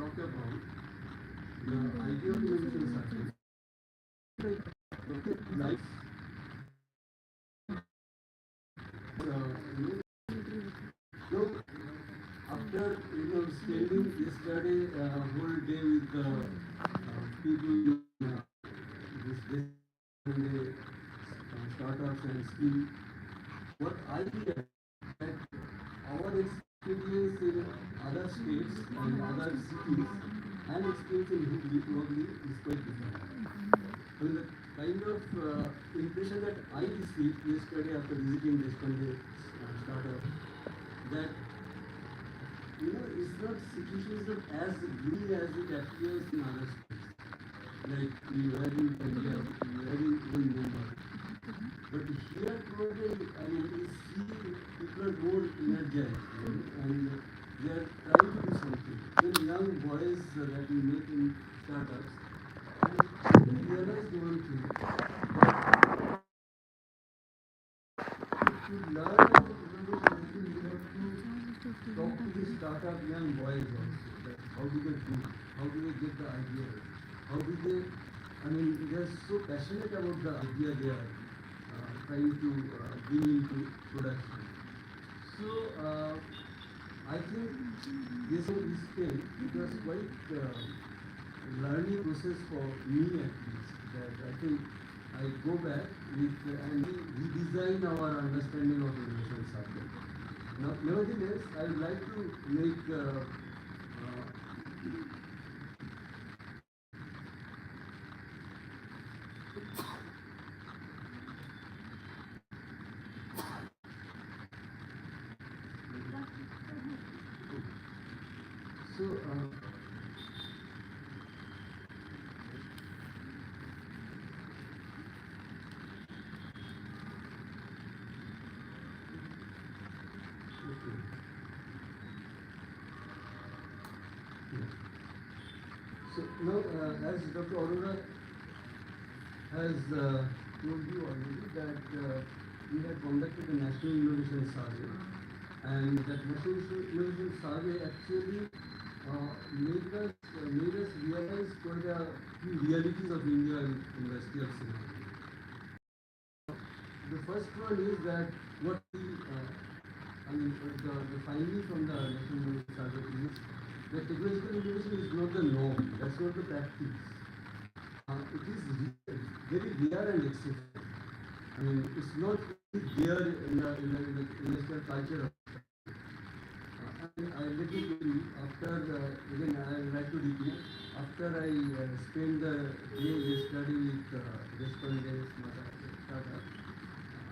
talk about the idea of innovation cycle, like so after spending yesterday whole day with the people this startups and skill, what I hear that our experience in other states and other cities and experience in Hubli probably is quite different. I mean, the kind of impression that I received yesterday after visiting this startup, that it's not situation is not as green as it appears in other states. Like we were in Punjab, we were in Mumbai. But here probably, I mean, we see people are more energized, and they are trying to do something. Then young boys that we meet in startups, and we realize one thing, to learn innovation, you have to talk to the startup young boys also. That how do they do? How do they get the ideas? How do they? I mean, they are so passionate about the idea they are trying to bring into production. So I think this stage it was quite learning process for me at least. That I think I go back with and redesign our understanding of innovation cycle. Now, nevertheless, I would like to make so. So now, as Dr. Arora has told you already that we have conducted a national innovation survey, and that national innovation survey actually made us realize for the few realities of India and University of Singapore. The first one is that what the finding from the national innovation survey is that technological innovation is not the norm. That's not the practice. It is very rare and exceptional. I mean, it's not there in the industrial culture. And I let me tell you, after again, I would like to repeat. After I spent the day yesterday with respondents, startup,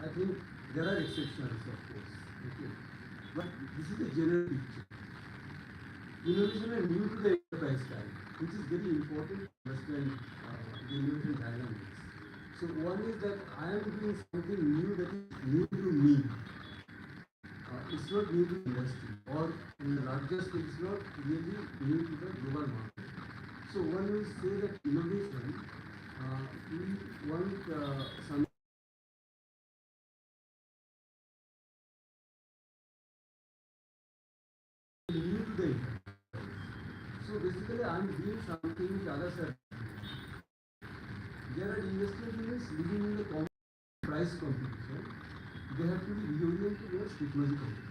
I think there are exceptions, of course. Okay. But this is the general picture. Innovation is new to the enterprise type, which is very important to understand the innovation dynamics. So one is that I am doing something new that is new to me. It's not new to industry, or in the larger scale, it's not really new to the global market. So one will say that innovation, we want some new to the enterprise. So basically, I'm doing something which others are. There are industrial units living in the price competition. They have to be reoriented towards technology competition.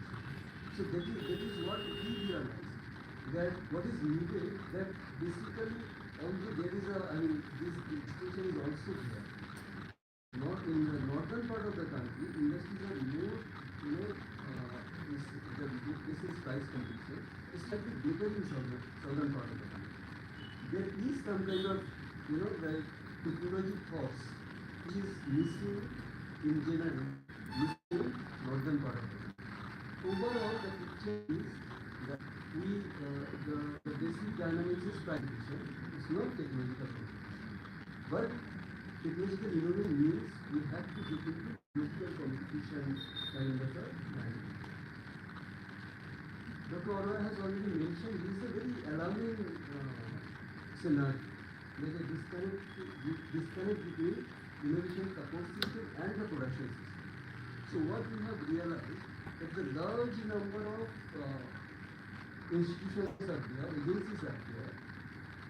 So that is what we realize. That what is needed, that basically, although there is this distinction is also there. Not in the northern part of the country, industries are more, this is price competition. It's slightly bigger in southern part of the country. There is some kind of, like technology thoughts which is missing in general, missing northern part of the country. Overall, the picture is that the basic dynamics is price competition. It's not technological competition. But technological innovation means we have to get into technological competition kind of a dynamic. Dr. Arora has already mentioned this is a very alarming scenario. There is a disconnect between innovation support system and the production system. So what we have realized that the large number of institutions are there, agencies are there,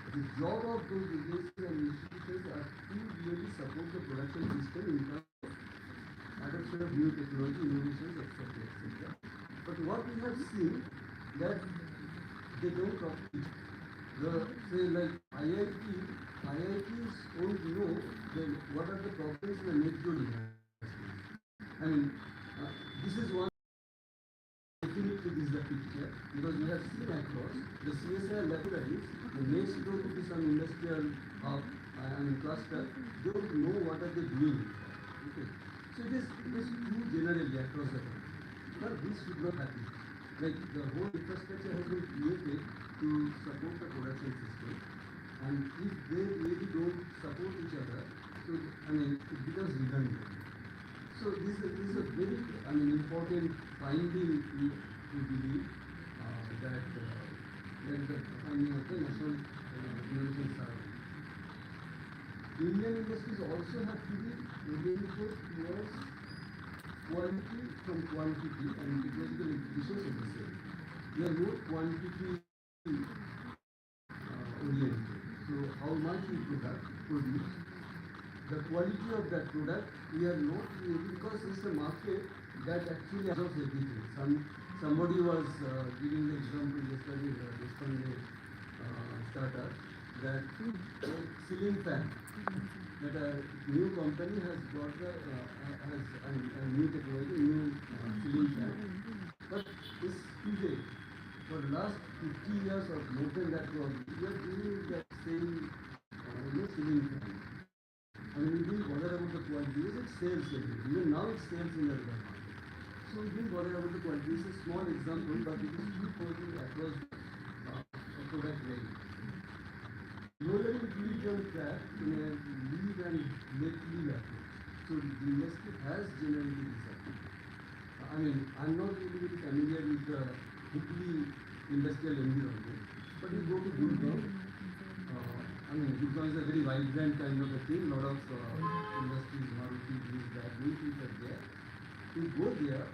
The job of those agencies and institutions are to really support the production system in terms of adoption of new technology, innovations, etc. etc. But what we have seen that they don't talk to each other. Say like IITs won't know what are the problems in the net zone industry. I mean, this is one. Definitely this is the picture because we have seen across the CSIR laboratories, the next door to be some industrial hub cluster, they don't know what are they doing. Okay. So it is too generally across the country. But this should not happen. Like the whole infrastructure has been created to support the production system, and if they really don't support each other, so it becomes redundant. So this is a very important finding we believe that the finding of the National Innovation Survey. Indian industries also have to be oriented towards quality from quantity and technological implications of the same. We are more quantity oriented. So how much we produce, the quality of that product, we are not because it's a market that actually absorbs everything. Somebody was giving the example yesterday, startup that ceiling fan that a new company has got has a new technology, new ceiling fan, but this today for the last 50 years or more than that, we are doing that same ceiling fan. We didn't bother about the quality. It sells everywhere. Even now it sells in the market. So we didn't bother about the quality. It's a small example, but it is too important across the product range. Normally we lead on track in a lead and let lead approach. So the industry has generally decided. I'm not really very familiar with the Hooghly industrial environment, but we go to Gurgaon. Gurgaon is a very vibrant kind of a thing. Lot of industries, Maruti, this, that, many things are there. You go there,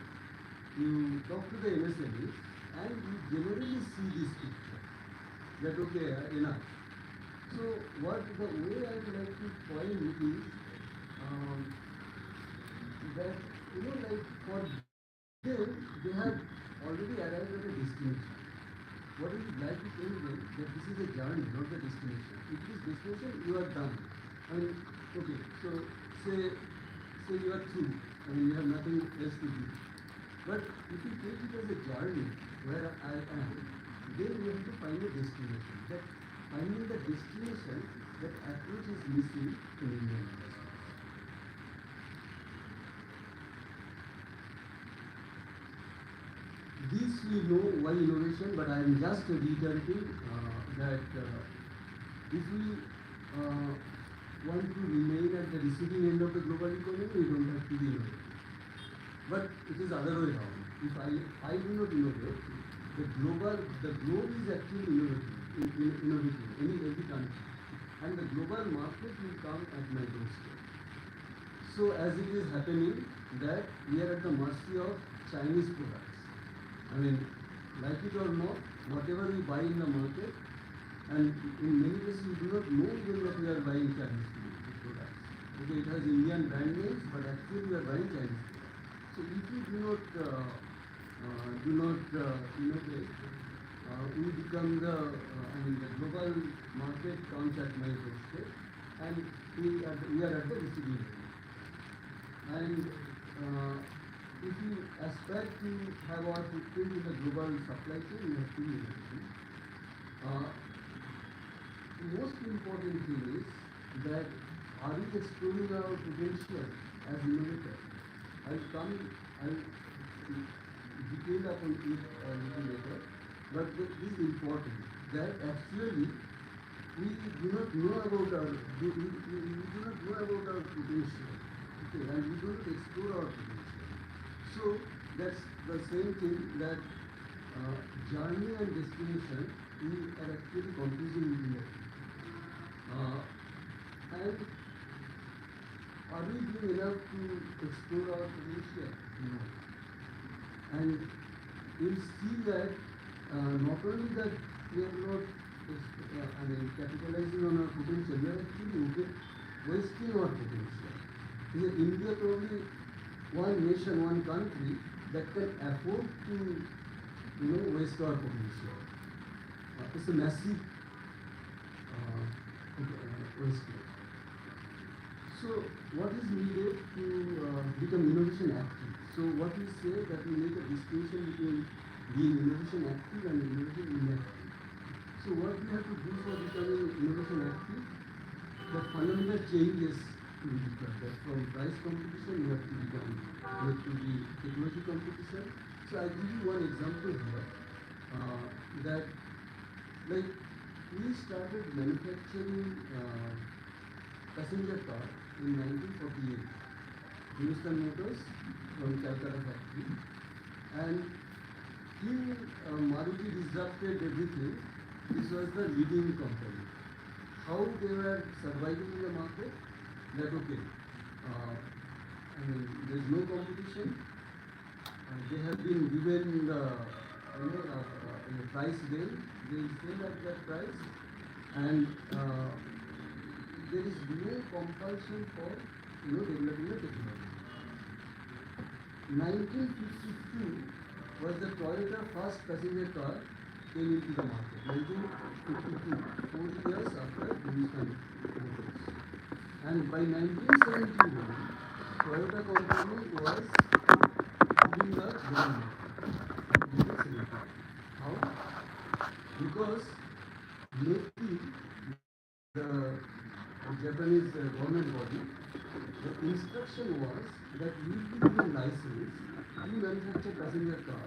you talk to the MSMEs, and you generally see this picture. That okay, enough. So the way I would like to point it is that like for them, they have already arrived at a destination. What I would like to tell them that this is a journey, not a destination. If it is destination, you are done. Okay, so say you are through. You have nothing else to do. But if you take it as a journey where I am, then you have to find a destination. That finding the destination, that approach is missing in Indian industry. This we know why innovation, but I am just reiterating that if we want to remain at the receiving end of the global economy, we don't have to be innovative. But it is other way around. If I do not innovate, the globe is actually innovative, every country. And the global market will come at my doorstep. So as it is happening that we are at the mercy of Chinese products. Like it or not, whatever we buy in the market, and in many cases we do not know even that we are buying Chinese products. Okay, it has Indian brand names, but actually we are buying Chinese products. So if we do not innovate, we become the global market comes at my doorstep, and we are at the receiving end. And if you aspire to have our footprint in the global supply chain, you have to be innovative. The most important thing is that are we exploring our potential as innovators? I'll detail upon it a little later, but this is important that actually we do not know about our potential, okay, and we don't explore our potential. So that's the same thing that journey and destination are actually confusing in it. And are we doing enough to explore our potential? No. And we'll see that not only that we are not capital get wasting our potential. In India, probably one nation, one country that can afford to, waste our potential. It's a massive wastage. So, what is needed to become innovation active? So, what we say that we make a distinction between being innovation active and innovation inactive. So, what we have to do for becoming innovation active? The fundamental changes to be required. That from price competition, you have to be technology competition. So, I give you one example here. That like we started manufacturing passenger car in 1948. Hindustan Motors from Calcutta factory, and till Maruti disrupted everything, this was the leading company. How they were surviving in the market? That okay. There is no competition. They have been given the price bill. They sell at that price, and there is no compulsion for developing the technology. 1952 was the Toyota first passenger car came into the market. 1952, 4 years after Hindustan Motors. And by 1971, Toyota company was giving the government. How? Because lately the Japanese government body, the instruction was that you will be given license to manufacture passenger car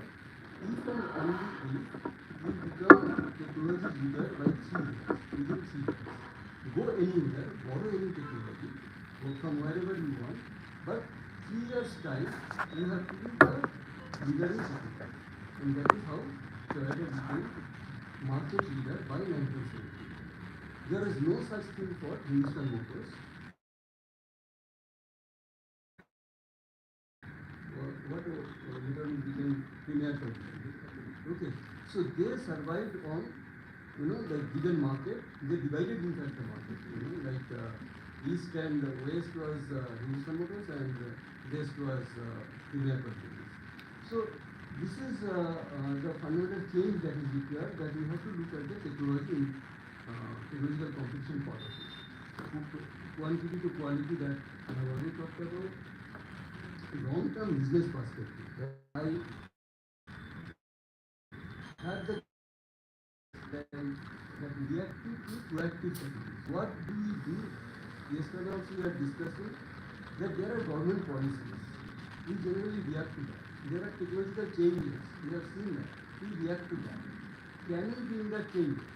if and only if you become technology leader by 3 years, within 3 years. Go anywhere, borrow any technology, go from wherever you want, but 3 years time you have to be the leader in technology. And that is how Toyota became market leader by 1970. There is no such thing for Hindustan Motors. What literally became premier company. Okay, so they survived on the given market. They divided in fact the market. Like east and west was Hindustan Motors and west was premier companies. So this is the fundamental change that is required. That we have to look at the technological competition part of it. Quantity to quality that I have already talked about. Long-term business perspective. I had the that reactive to proactive strategies. What do we do? Yesterday also we are discussing that there are government policies. We generally react to that. There are technological changes. We have seen that. We react to that. Can we bring that changes?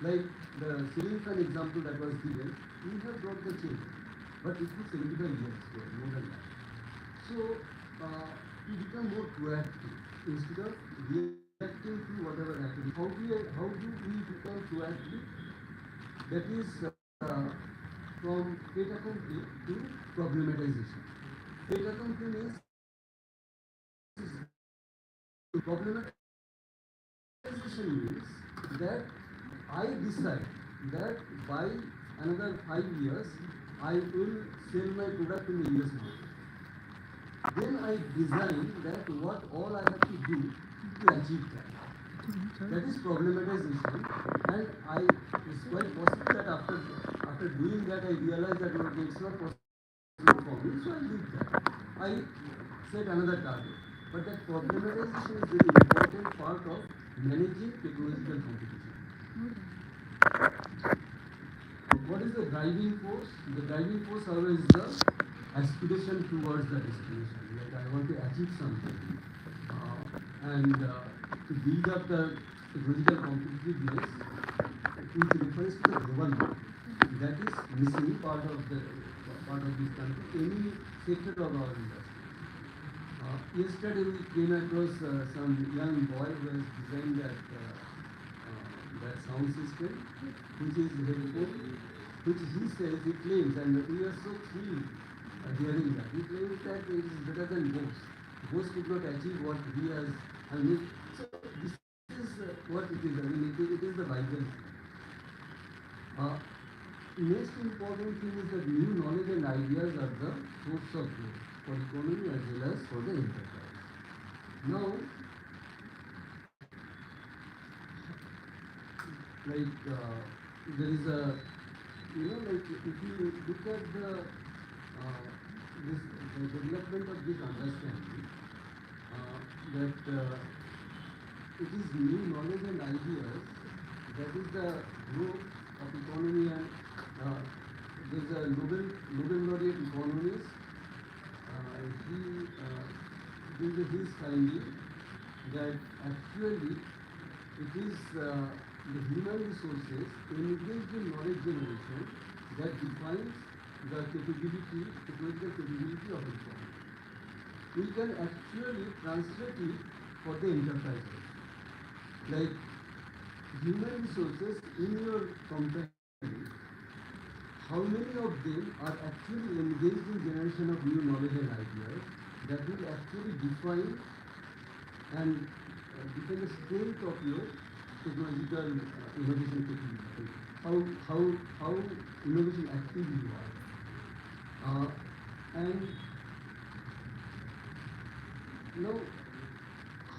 Like the ceiling fan example that was given, we have brought the change. But it took 75 years, more than that. So, to become more proactive instead of reacting to whatever happens. How do we become proactive? That is from fait accompli to problematization. Fait accompli means problematization means that I decide that by another 5 years I will sell my product in the US market. Then I design that what all I have to do to achieve that. That is problematization, and it's quite possible that after doing that I realize that it's not possible for me, so I leave that. I set another target. But that problematization is very important part of managing technological competition. What is the driving force? The driving force always is the aspiration towards the destination. Like I want to achieve something, and to build up the technological competitiveness, which refers to the global market. That is missing part of this country, any sector of our industry. Yesterday we came across some young boy who has designed that sound system, which is headphone, which he says, he claims, and we are so thrilled hearing that. He claims that it is better than Bose. Bose could not achieve what he has. So this is what it is. It is the Bible. next important thing is that new knowledge and ideas are the source of growth for economy as well as for the enterprise. Now, like there is a, like if you look at the development of this understanding, that it is new knowledge and ideas that is the growth of economy, and there is a Nobel laureate economist. He did his finding that actually it is the human resources engaged in knowledge generation that defines the capability, technological capability of economy. We can actually translate it for the enterprises. Like human resources in your company, how many of them are actually engaged in generation of new knowledge and ideas that will actually define and define the strength of your technological innovation capability. How innovation active you are, and now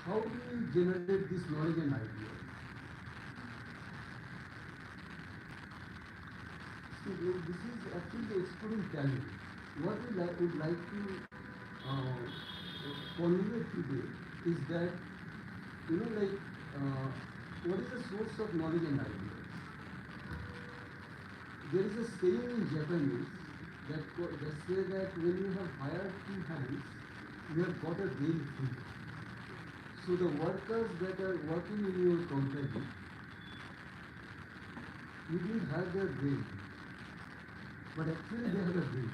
how do you generate this knowledge and ideas? So this is actually exploring talent. What we would like to formulate today is that, like what is the source of knowledge and ideas? There is a saying in Japanese that say that when you have hired two hands, you have got a day free. So the workers that are working in your company, you didn't have their brain, but actually they have a brain.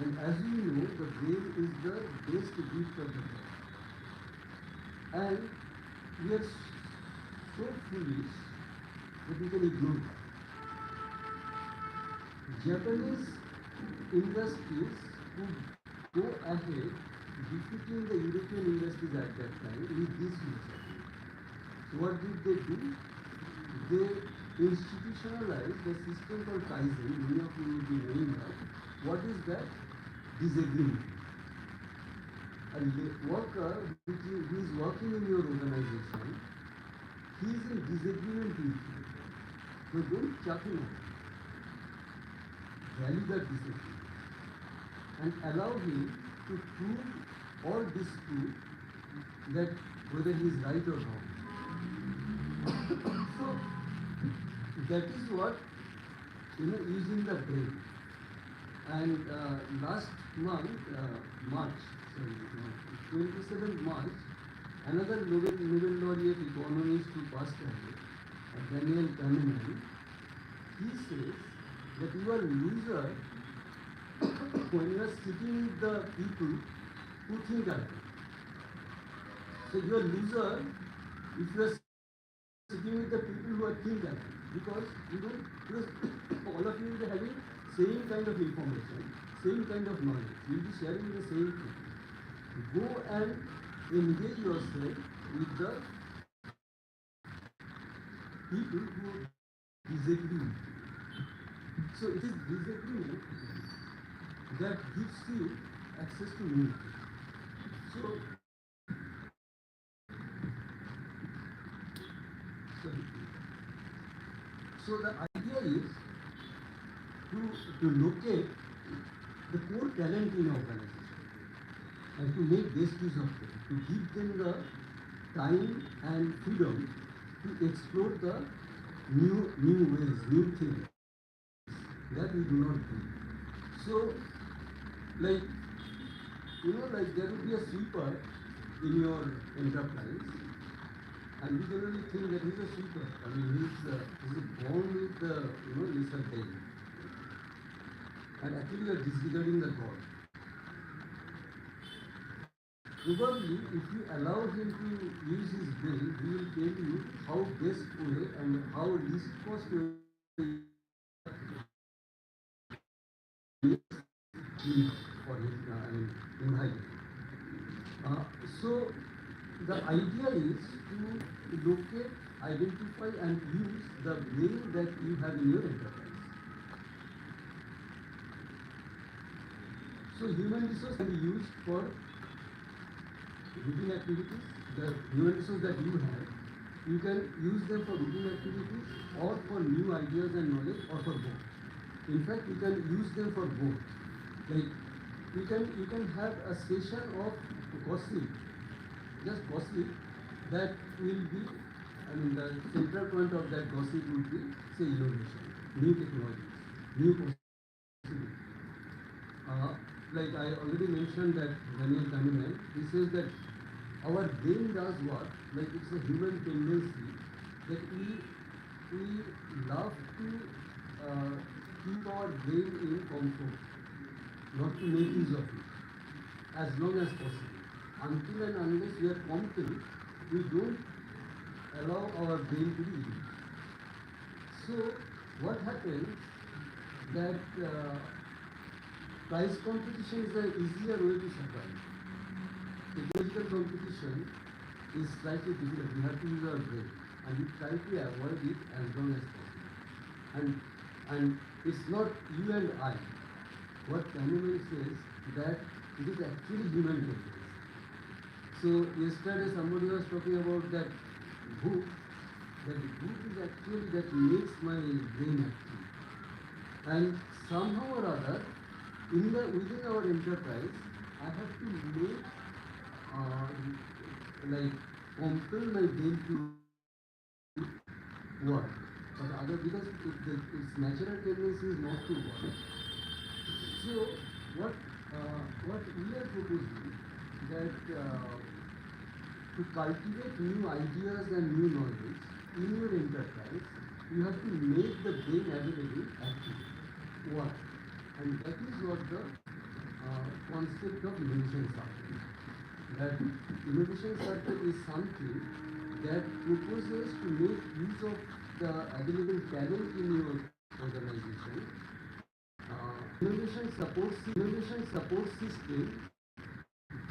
And as you know, the brain is the best gift of the world. And we are so foolish that we can ignore it. Japanese industries could go ahead defeating the European industries at that time with this feature. So what did they do? They institutionalized the system called Kaizen. Many of you will be knowing that. What is that? Disagreement. A worker who is working in your organization, he is in disagreement with you. So don't chuck him out. Value that disagreement and allow him to prove or disprove that whether he is right or wrong. So that is what, using the brain. And last month, March, 27th March, another Nobel laureate economist who passed away, Daniel Kahneman, he says that you are a loser when you are sitting with the people who think alike. So you are a loser if you are sitting with the people who are think alike, because all of you will be having same kind of information, same kind of knowledge. You will be sharing the same thing. Go and engage yourself with the people who disagree with you. So it is disagreement that gives you access to unity. So, so the idea is to locate the core talent in organization and to make best use of them, to give them the time and freedom to explore the new ways, new things that we do not do. So, like, like there will be a sweeper in your enterprise, and we generally think that he's a sweeper. I mean, he's born with the, lizard tail. And actually you are disregarding the God. Probably, if you allow him to use his brain, he will tell you how best way and how least cost way for his inhabitant. So the idea is to locate, identify and use the brain that you have in your enterprise. So human resource can be used for routine activities. The human resource that you have, you can use them for routine activities or for new ideas and knowledge or for both. In fact, you can use them for both. Like you can have a session of gossip, just gossip, that will be, I mean, the central point of that gossip would be, say, innovation, new technologies, new possibilities. Like I already mentioned that Daniel Kahneman, he says that our brain does what? Like it's a human tendency that we love to keep our brain in comfort, not to make use of it as long as possible. Until and unless we are competent, we don't allow our brain to be used. So what happens that price competition is an easier way to survive. Technological competition is slightly difficult. We have to use our brain, and we try to avoid it as long as possible. And it's not you and I. What Kahneman says that it is actually human tendency. So yesterday somebody was talking about that book. That book is actually that makes my brain active. And somehow or other, within our enterprise, I have to make like compel my brain to work. But other, because its natural tendency is not to work. So what we are proposing that to cultivate new ideas and new knowledge in your enterprise, you have to make the brain available active, work, and that is what the concept of innovation circle. That innovation circle is something that proposes to make use of the available talent in your organization. Innovation support system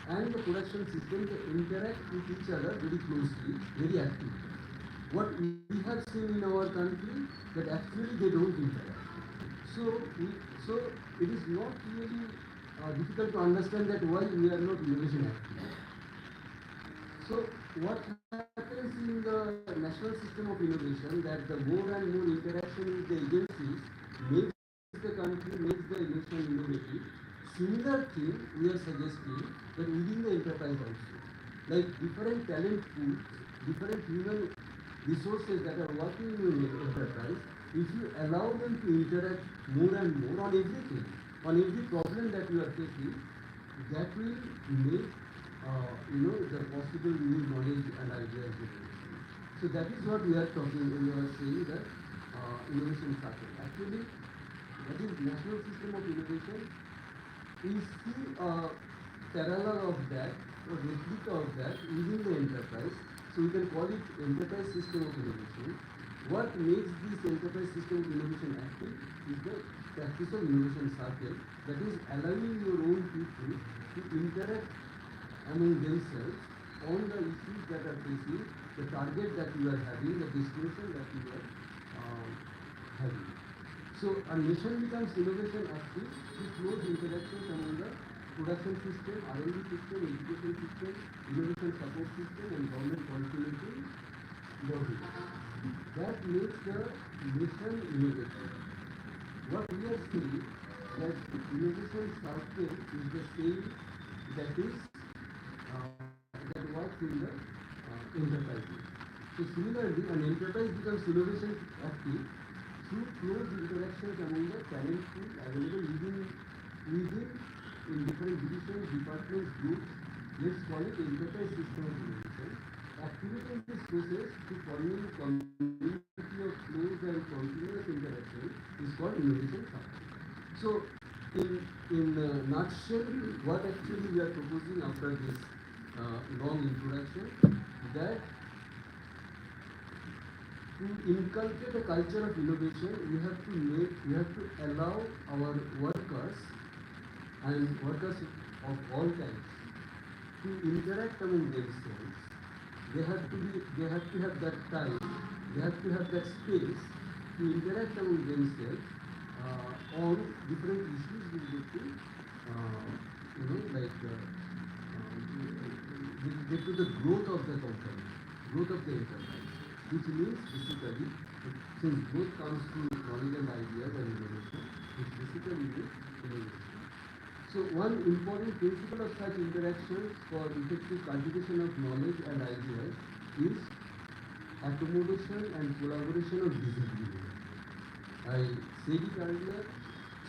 and the production system, they interact with each other very closely, very actively. What we have seen in our country, that actually they don't interact. So it is not really difficult to understand that why we are not innovation active. So what happens in the national system of innovation, that the more and more interaction with the agencies makes the country, makes the innovation innovative. Similar thing we are suggesting that within the enterprise also, like different talent pools, different human resources that are working in your enterprise, if you allow them to interact more and more on everything, on every problem that you are facing, that will make the possible new knowledge and ideas generation. So that is what we are talking when we are saying that innovation circle. Actually, that is national system of innovation is the parallel of that or replica of that within the enterprise. So we can call it enterprise system of innovation. What makes this enterprise system of innovation active is the practice of innovation circle, that is allowing your own people to interact among themselves on the issues that are facing, the target that you are having, the destination that you are having. So a nation becomes innovation active with close interactions among the production system, R&D system, education system, innovation support system, and government policymaking bodies. That makes the nation innovative. What we are saying that innovation circle is the same that is that works in the enterprises. So similarly, an enterprise becomes innovation active through close interactions among the talent pool available within in different divisions, departments, groups. Let's call it enterprise system of innovation. Activity in this process to forming community of close and continuous interaction is called innovation circle. So in a nutshell, what actually we are proposing after this long introduction, that to inculcate a culture of innovation, we have to allow our workers and workers of all kinds to interact among themselves. They have to have that time, they have to have that space to interact among themselves on different issues related to get to the growth of the company, growth of the enterprise, which means basically, since growth comes through knowledge and ideas and innovation, which basically means innovation. So one important principle of such interactions for effective cultivation of knowledge and ideas is accommodation and collaboration of disagreement. I said it earlier.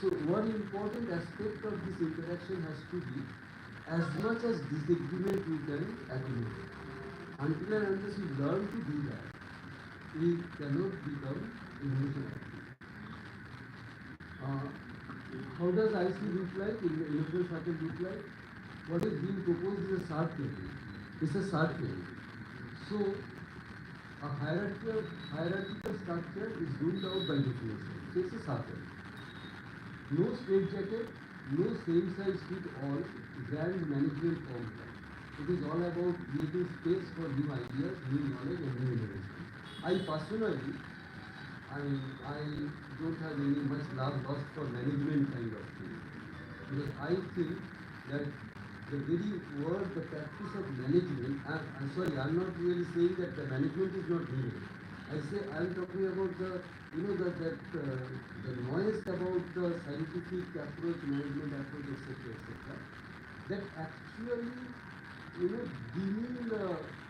So one important aspect of this interaction has to be as much as disagreement we can accommodate. Until and unless we learn to do that, we cannot become innovation. How does IC look like? In the innovation circle look like? What is being proposed is a circle. It's a circle. So a hierarchical structure is ruled out by definition. So it's a circle. No straitjacket, no same size fit all grand management formula. It is all about creating space for new ideas, new knowledge and new innovation. I personally, I don't have any much love lost for management kind of thing. Because I think that the very word, the practice of management, I'm sorry, I'm not really saying that the management is not needed. I'm talking about the, the noise about the scientific approach, management approach, etc., etc. That actually, demean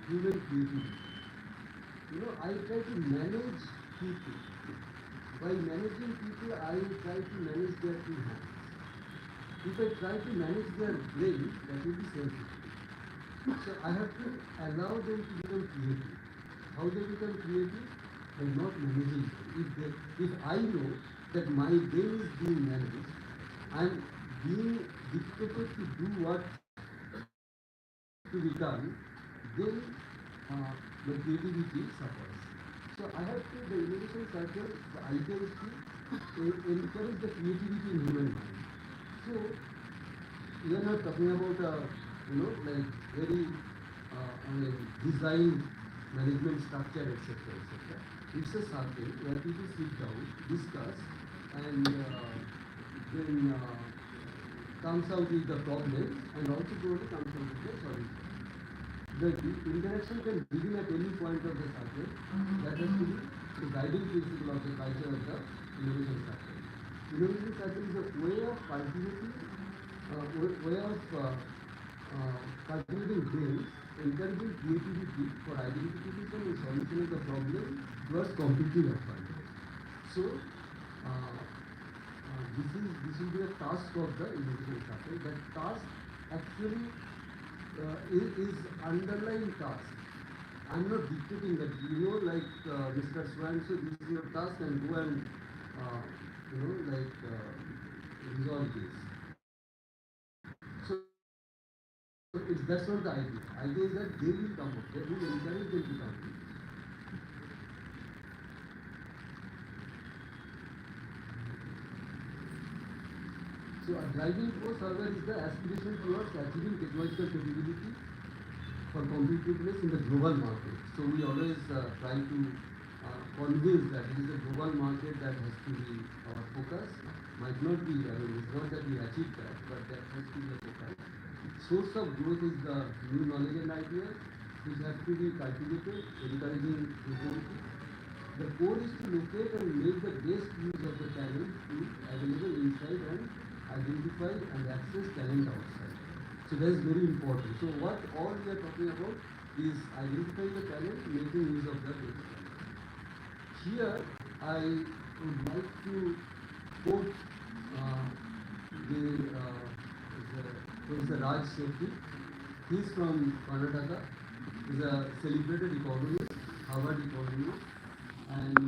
human creativity. I try to manage people. By managing people, I try to manage their two hands. If I try to manage their brain, that will be selfish. So I have to allow them to become creative. How they become creative? By not managing them. If I know that my brain is being managed, I am being dictated to do what to be done, then the creativity suffers. So I have to, the innovation circle, the idea is to encourage the creativity in human mind. So we are not talking about very design management structure, etc., etc. It's a circle where people sit down, discuss, and then comes out with the problem, and also probably comes out with the solution. The interaction can begin at any point of the circle. That has to be the guiding principle of the culture of the innovation circle. Innovation circle is a way of cultivating, cultivating brains, encouraging creativity for identification and solution of the problem towards competitive advantage. So, this will be a task of the innovation circle. That task actually is underlying task. I'm not dictating that, like Mr. Swan, so this is your task and go and, resolve this. So that's not the idea. Idea is that they will come up. That will encourage them to come up. So a driving force, however, is the aspiration towards achieving technological capability for competitiveness in the global market. So we always try to convince that it is a global market that has to be our focus. Might not be, it's not that we achieve that, but that has to be the focus. Source of growth is the new knowledge and ideas, which have to be cultivated, encouraging creativity. The core is to locate and make the best use of the talent to available inside and identify and access talent outside. So that is very important. So what all we are talking about is identifying the talent, making use of the talent. Here I would like to quote Professor Raj Sethi. He is from Karnataka. He is a celebrated economist, Harvard economist, and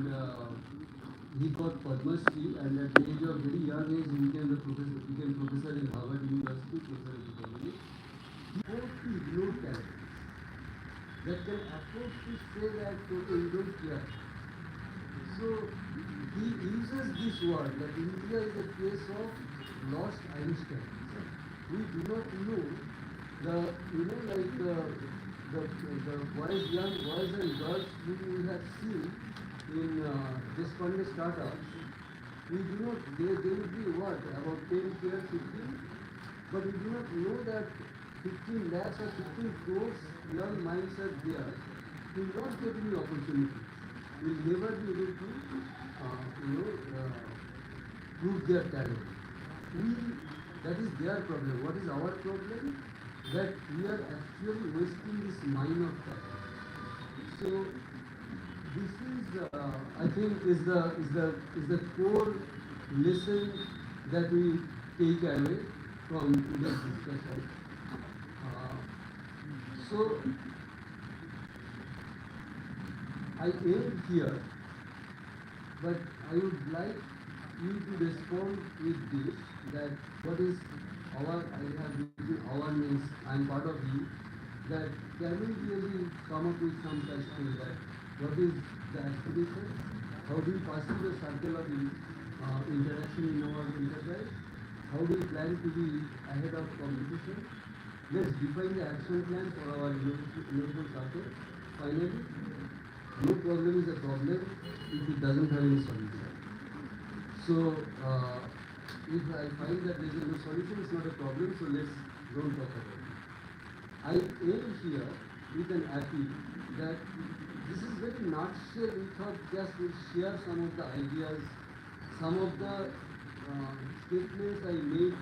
he got Padma Shri, and at the age of very young age he became professor in Harvard University, professor of economics. He wants to ignore talent that can afford to say that okay, you don't care. So he uses this word that India is a case of lost Einstein. We do not know the boys, young boys and girls who we have seen in this kind of startups. We do not, they will be what, about 10, 12, 15, but we do not know that 15 lakhs or 15 crores young minds are there who will not get any opportunity, will never be able to, prove their talent. That is their problem. What is our problem? That we are actually wasting this mine of talent. So this is, I think, is the core lesson that we take away from today's discussion. So I end here, but I would like you to respond with this, that what is our, I have written our means, I am part of you, that can we really come up with some question that what is the aspiration, how do we pursue the circle of interaction in our enterprise, how do we plan to be ahead of competition, let's define the action plan for our innovation circle. Finally, no problem is a problem if it doesn't have any solution. So, if I find that there is no solution, it's not a problem, so don't talk about it. I end here with an appeal that this is very nutshell. We thought just we'll share some of the ideas, some of the statements I made,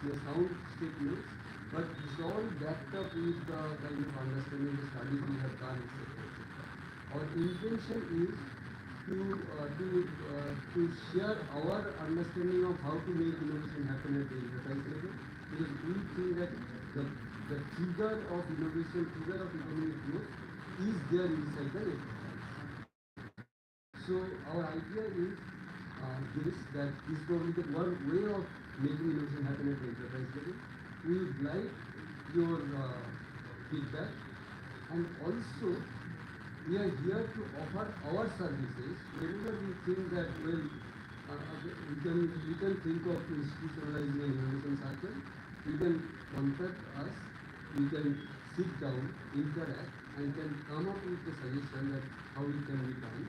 the sound statements, but it's all backed up with the kind of understanding the studies we have done, etc. Our intention is to share our understanding of how to make innovation happen at the enterprise level, because we think that the trigger of innovation, trigger of economic growth is there inside the enterprise. So our idea is that this is probably the one way of making innovation happen at the enterprise level. We would like your feedback, and also we are here to offer our services. Whenever we think that, well, we can think of institutionalizing an innovation circle, you can contact us, we can sit down, interact, and can come up with a suggestion that how it can be done.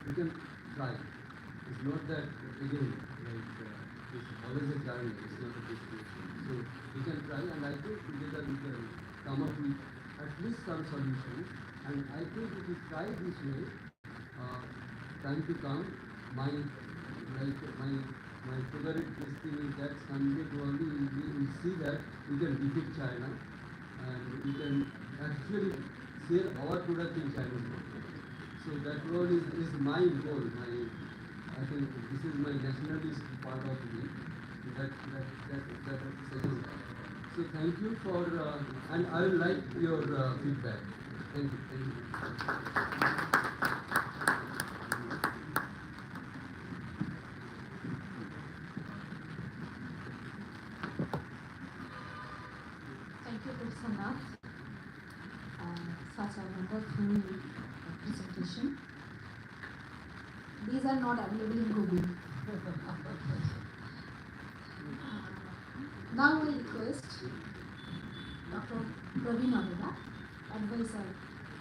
We can try. It's not that, again, it's always a journey, it's not a destination. So we can try, and I think together we can come up with at least some solutions. And I think if we try this way, time to come, my favorite thing is that someday probably we'll see that we can defeat China, and we can actually sell our product in Chinese market. So that probably is my goal. I think this is my nationalist part of me. That suggests. So thank you for, and I would like your feedback. Thank you. Thank you, Professor Nath. Such a wonderful presentation. These are not available in Google. Now I request Dr. Praveen Arora, Advisor,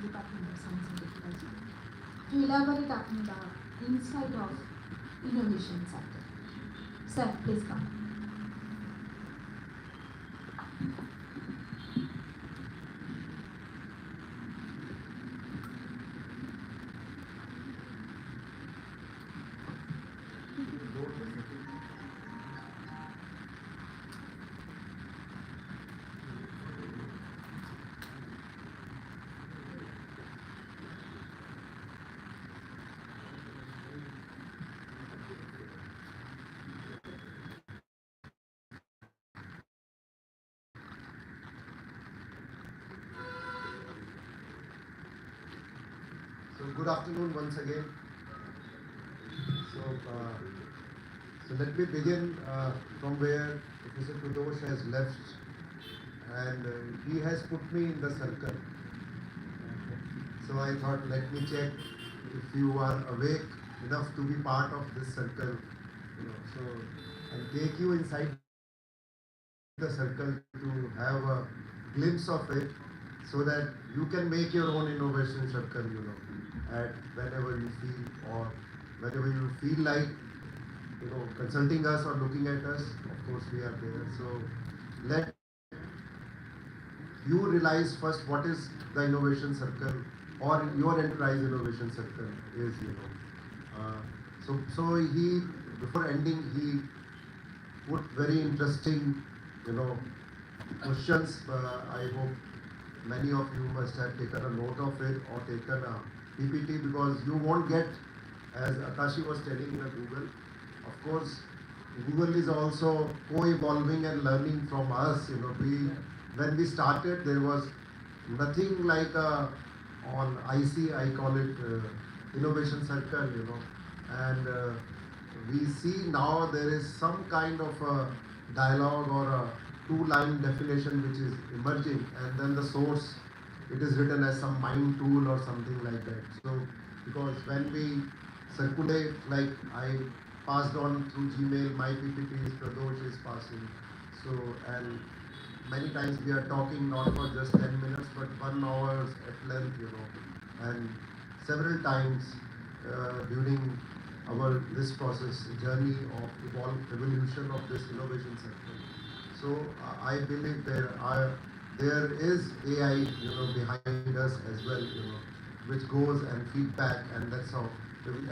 Department of Science and Technology, to elaborate on the insight of innovation sector. Sir, please come. Good afternoon once again. So let me begin from where Professor Pradosh has left, and he has put me in the circle. So I thought, let me check if you are awake enough to be part of this circle, so and take you inside the circle to have a glimpse of it, so that you can make your own innovation circle, at whenever you feel, or whenever you feel like, consulting us or looking at us. Of course, we are there. So let you realize first what is the innovation circle or your enterprise innovation circle is, so he, before ending, he put very interesting, you know, questions. I hope many of you must have taken a note of it or taken a PPT, because you won't get, as Akashi was telling in a Google, of course, Google is also co-evolving and learning from us. When we started, there was nothing like on IC, I call it innovation circle, and we see now there is some kind of a dialogue or a two-line definition which is emerging, and then the source, it is written as some mind tool or something like that. So because when we circulate, like I passed on through Gmail, my PPTs, Pradosh is passing. So, and many times we are talking not for just 10 minutes, but 1 hour at length, and several times during our this process journey of evolution of this innovation sector. So I believe there is AI, behind us as well, which goes and feedback, and that's how.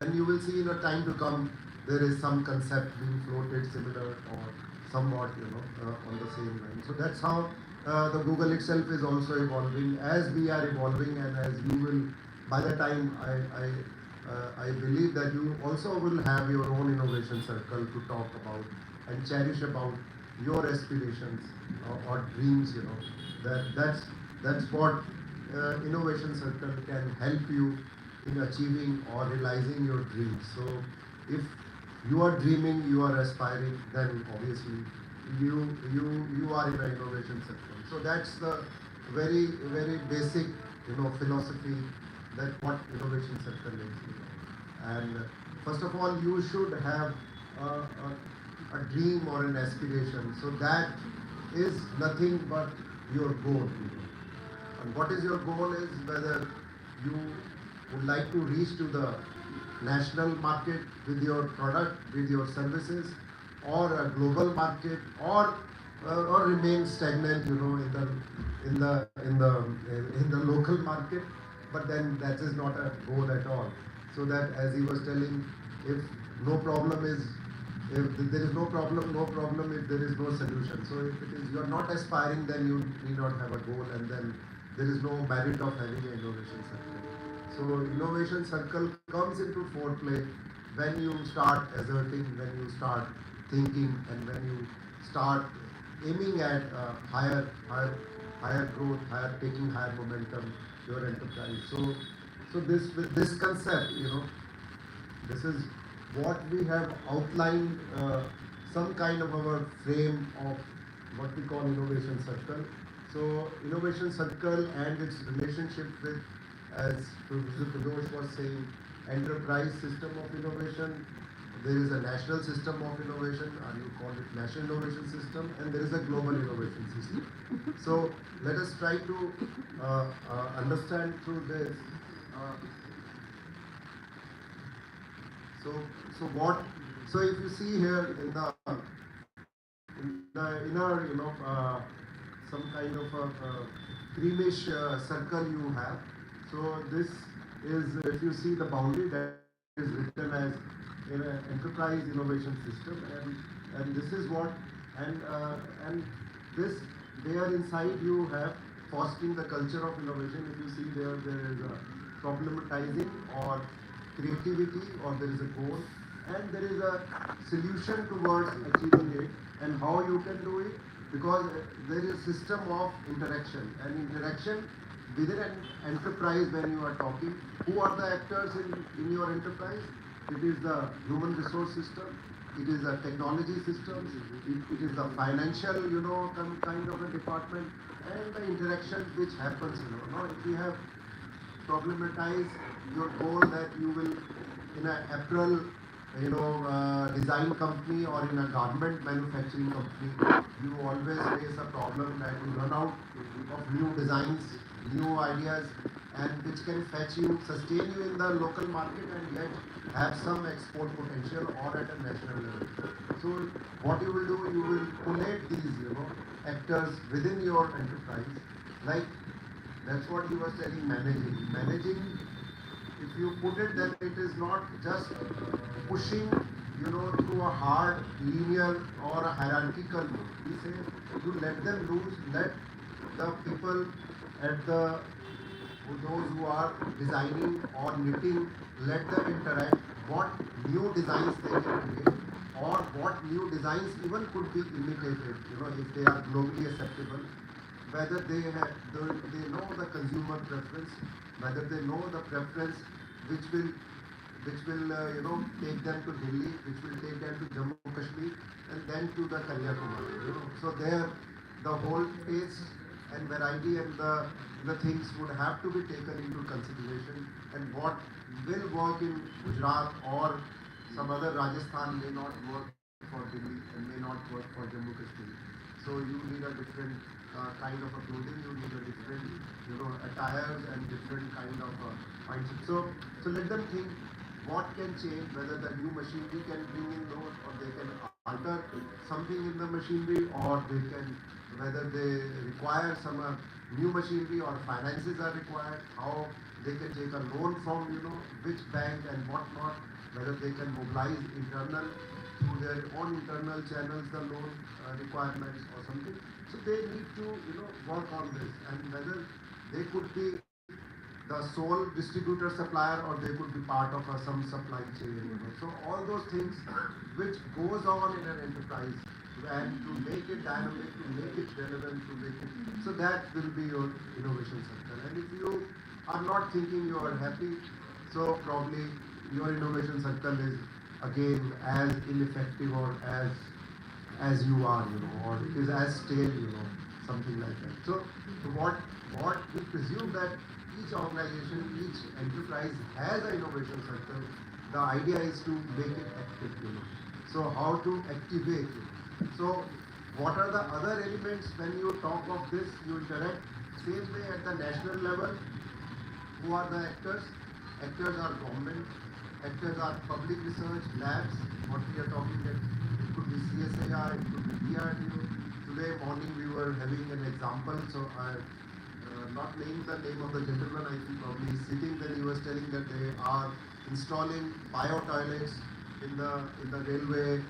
And you will see in a time to come, there is some concept being floated similar or somewhat, on the same line. So that's how the Google itself is also evolving, as we are evolving, and as you will, by the time I believe that you also will have your own innovation circle to talk about and cherish about your aspirations or dreams. That's what innovation circle can help you in achieving or realizing your dreams. So if you are dreaming, you are aspiring, then obviously you are in an innovation circle. So that's the very basic philosophy, that what innovation circle is. And first of all, you should have a dream or an aspiration. So that is nothing but your goal. And what is your goal is whether you would like to reach to the national market with your product, with your services, or a global market, or remain stagnant, in the local market. But then that is not a goal at all. So that, as he was telling, if no problem is, if there is no problem if there is no solution. So if it is you are not aspiring, then you need not have a goal, and then there is no merit of having an innovation circle. So innovation circle comes into foreplay when you start asserting, when you start thinking, and when you start aiming at higher growth, taking higher momentum, your enterprise. So this, with this concept, this is what we have outlined, some kind of our frame of what we call innovation circle. So innovation circle and its relationship with, as Professor Pradosh was saying, enterprise system of innovation. There is a national system of innovation, and you call it national innovation system, and there is a global innovation system. So let us try to understand through this. So if you see here in the inner, some kind of a creamish circle you have. So this is, if you see the boundary, that is written as in an enterprise innovation system, and this is what, and this, there inside you have fostering the culture of innovation. If you see there is a problematizing or creativity, or there is a goal, and there is a solution towards achieving it, and how you can do it, because there is a system of interaction, and interaction within an enterprise. When you are talking, who are the actors in your enterprise? It is the human resource system, it is the technology system, it is the financial, kind of a department, and the interaction which happens, Now, if you have problematized your goal that you will, in an apparel, design company, or in a garment manufacturing company, you always face a problem that you run out of new designs, new ideas, and which can fetch you, sustain you in the local market, and yet have some export potential or at a national level. So what you will do, you will collate these, actors within your enterprise, Like, that's what he was telling, managing. Managing, if you put it, then it is not just pushing, through a hard, linear or a hierarchical mode. We say you let them loose, let the people at those who are designing or knitting, let them interact, what new designs they can create, or what new designs even could be imitated, if they are globally acceptable, whether they know the consumer preference, whether they know the preference which will take them to Delhi, which will take them to Jammu Kashmir, and then to the Kanyakumari. So there, the whole taste and variety and the things would have to be taken into consideration, and what will work in Gujarat or some other Rajasthan may not work for Delhi and may not work for Jammu Kashmir. So you need a different kind of a clothing, you need a different attires and different kind of mindset. So let them think what can change, whether the new machinery can bring in those, or they can alter something in the machinery, or they can, whether they require some new machinery or finances are required, how they can take a loan from which bank and what not, whether they can mobilize internal through their own internal channels the loan requirements or something. So they need to work on this, and whether they could be the sole distributor supplier, or they could be part of some supply chain. So all those things which goes on in an enterprise, and to make it dynamic, to make it relevant, to make it, so that will be your innovation sector. And if you are not thinking you are happy, so probably your innovation circle is again as ineffective or as you are, or it is as stale, something like that. So what we presume that each organization, each enterprise has an innovation circle. The idea is to make it active, So how to activate it? So what are the other elements when you talk of this? You interact same way at the national level. Who are the actors? Actors are government. Actors are public research labs. What we are talking that it could be CSIR, it could be DRDO. Today morning we were having an example. So I not name the name of the gentleman. I think probably he's sitting. Then he was telling that they are installing bio toilets in the railway.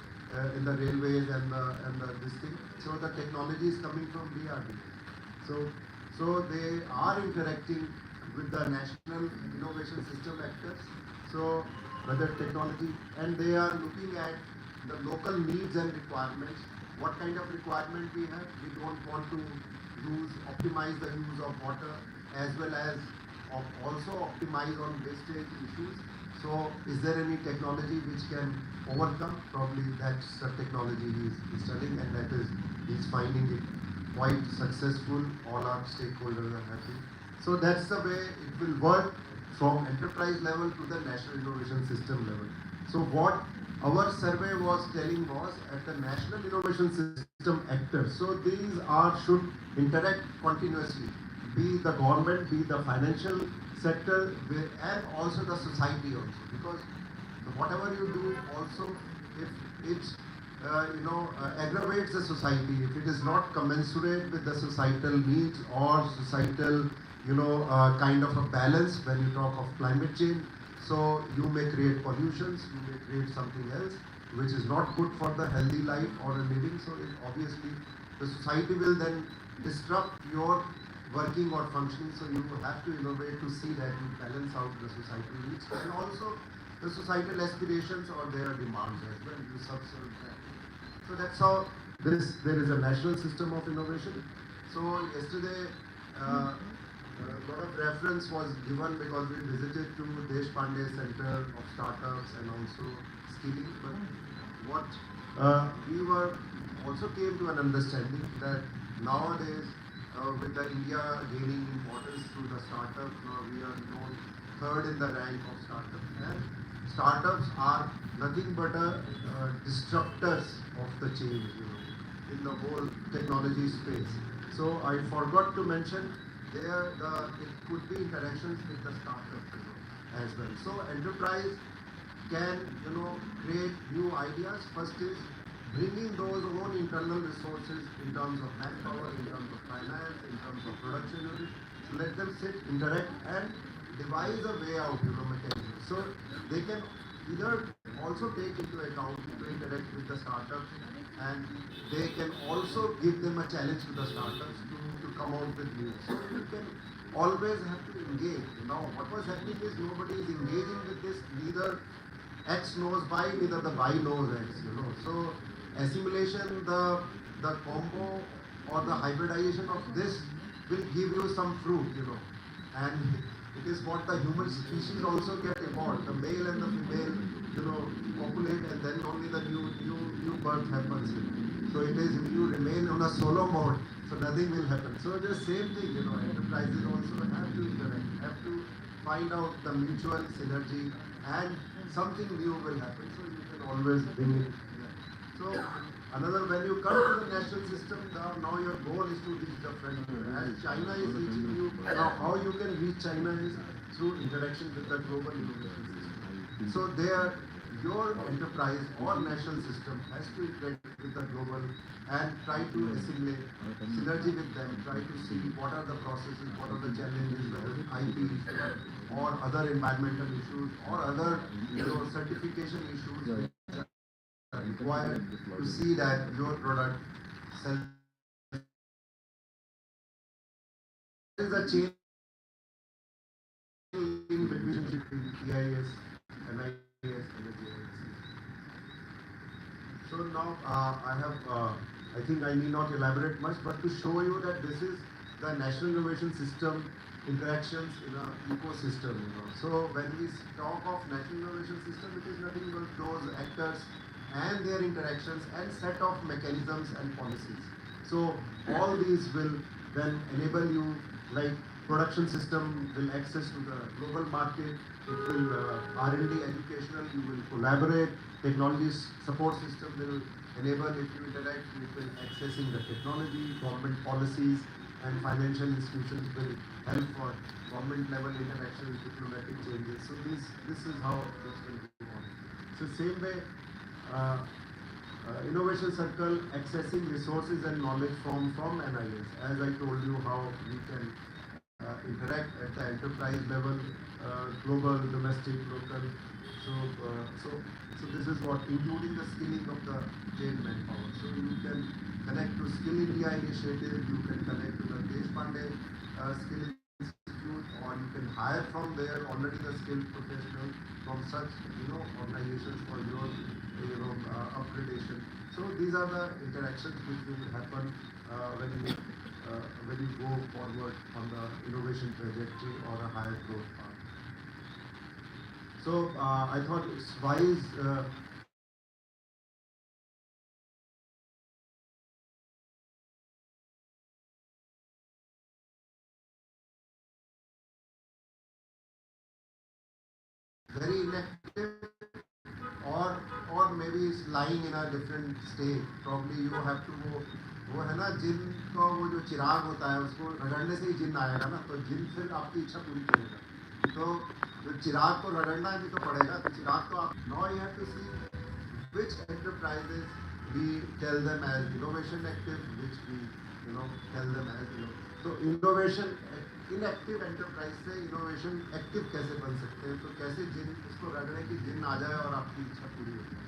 In the railways and the this thing. So the technology is coming from DRDO. So they are interacting with the national innovation system actors. So whether technology, and they are looking at the local needs and requirements. What kind of requirement we have? We don't want to optimize the use of water, as well as also optimize on wastage issues. So is there any technology which can overcome? Probably that's the technology he's studying, and that is he's finding it quite successful. All our stakeholders are happy. So that's the way it will work from enterprise level to the national innovation system level. So what our survey was telling was at the national innovation system actors. So these should interact continuously, be the government, be the financial sector, and also the society also. Because whatever you do also, if it aggravates the society, if it is not commensurate with the societal needs or societal kind of a balance when you talk of climate change, so you may create pollutions, you may create something else which is not good for the healthy life or a living. So obviously the society will then disrupt your working or functioning. So you have to innovate to see that you balance out the societal needs and also the societal aspirations or their demands as well. You subserve that. So that's how there is a national system of innovation. So yesterday a lot of reference was given because we visited to Deshpande Center of Startups and also skilling. But what we were also came to an understanding that nowadays with the India gaining importance through the startups, now we are known third in the rank of startups. And startups are nothing but disruptors of the change, in the whole technology space. So I forgot to mention there it could be interactions with the startup as well. So enterprise can create new ideas. First is bringing those own internal resources in terms of manpower, in terms of finance, in terms of production unit. So let them sit, interact, and devise a way out, mechanism. So they can either also take into account to interact with the startups, and they can also give them a challenge to the startups to come out with news. So you can always have to engage. Now, what was happening is nobody is engaging with this. Neither X knows Y, neither the Y knows X. So assimilation, the combo or the hybridization of this will give you some fruit. And it is what the human species also get evolved. The male and the female, populate, and then only the new birth happens. So it is, if you remain on a solo mode, so nothing will happen. So the same thing, enterprises also have to interact, have to find out the mutual synergy, and something new will happen. So you can always bring it. So when you come to the national system, now your goal is to reach the frontier. As China is reaching you, now how you can reach China is through interaction with the global innovation system. So there, your enterprise or national system has to interact with the global and try to assimilate synergy with them, try to see what are the processes, what are the challenges, whether IP issues or other environmental issues or other certification issues required to see that your product sells. There is a chain in between EIS, MIS, and the GIS. So now I think I need not elaborate much, but to show you that this is the National Innovation System interactions in an ecosystem. So when we talk of National Innovation System, it is nothing but those actors and their interactions and set of mechanisms and policies. So all these will then enable you, like production system will access to the global market, it will R&D educational, you will collaborate, technology support system will enable, if you interact, you will accessing the technology, government policies and financial institutions will help for government level interactions, diplomatic changes. So this is how this will go on. So same way, innovation circle accessing resources and knowledge from NIS. As I told you how we can interact at the enterprise level, global, domestic, local. So this is what, including the skilling of the trained manpower. So you can connect to Skill India initiative, you can connect to the Deshpande Skill Institute, or you can hire from there already the skilled professional from such organizations for your upgradation. So these are the interactions which will happen when you go forward on the innovation trajectory or a higher growth path. So I thought it's wise very inactive, or maybe it's lying in a different state. Probably you have to go, वो है ना जिन को वो जो चिराग होता है उसको रगड़ने से ही जिन आएगा ना, तो जिन फिर आपकी इच्छा पूरी करेगा. तो जो चिराग को रगड़ना भी तो पड़ेगा, तो चिराग तो आप now you have to see which enterprises we tell them as innovation active, which we tell them as so innovation inactive enterprise से innovation active कैसे बन सकते हैं, तो कैसे जिन उसको रगड़े कि जिन आ जाए और आपकी इच्छा पूरी हो जाए.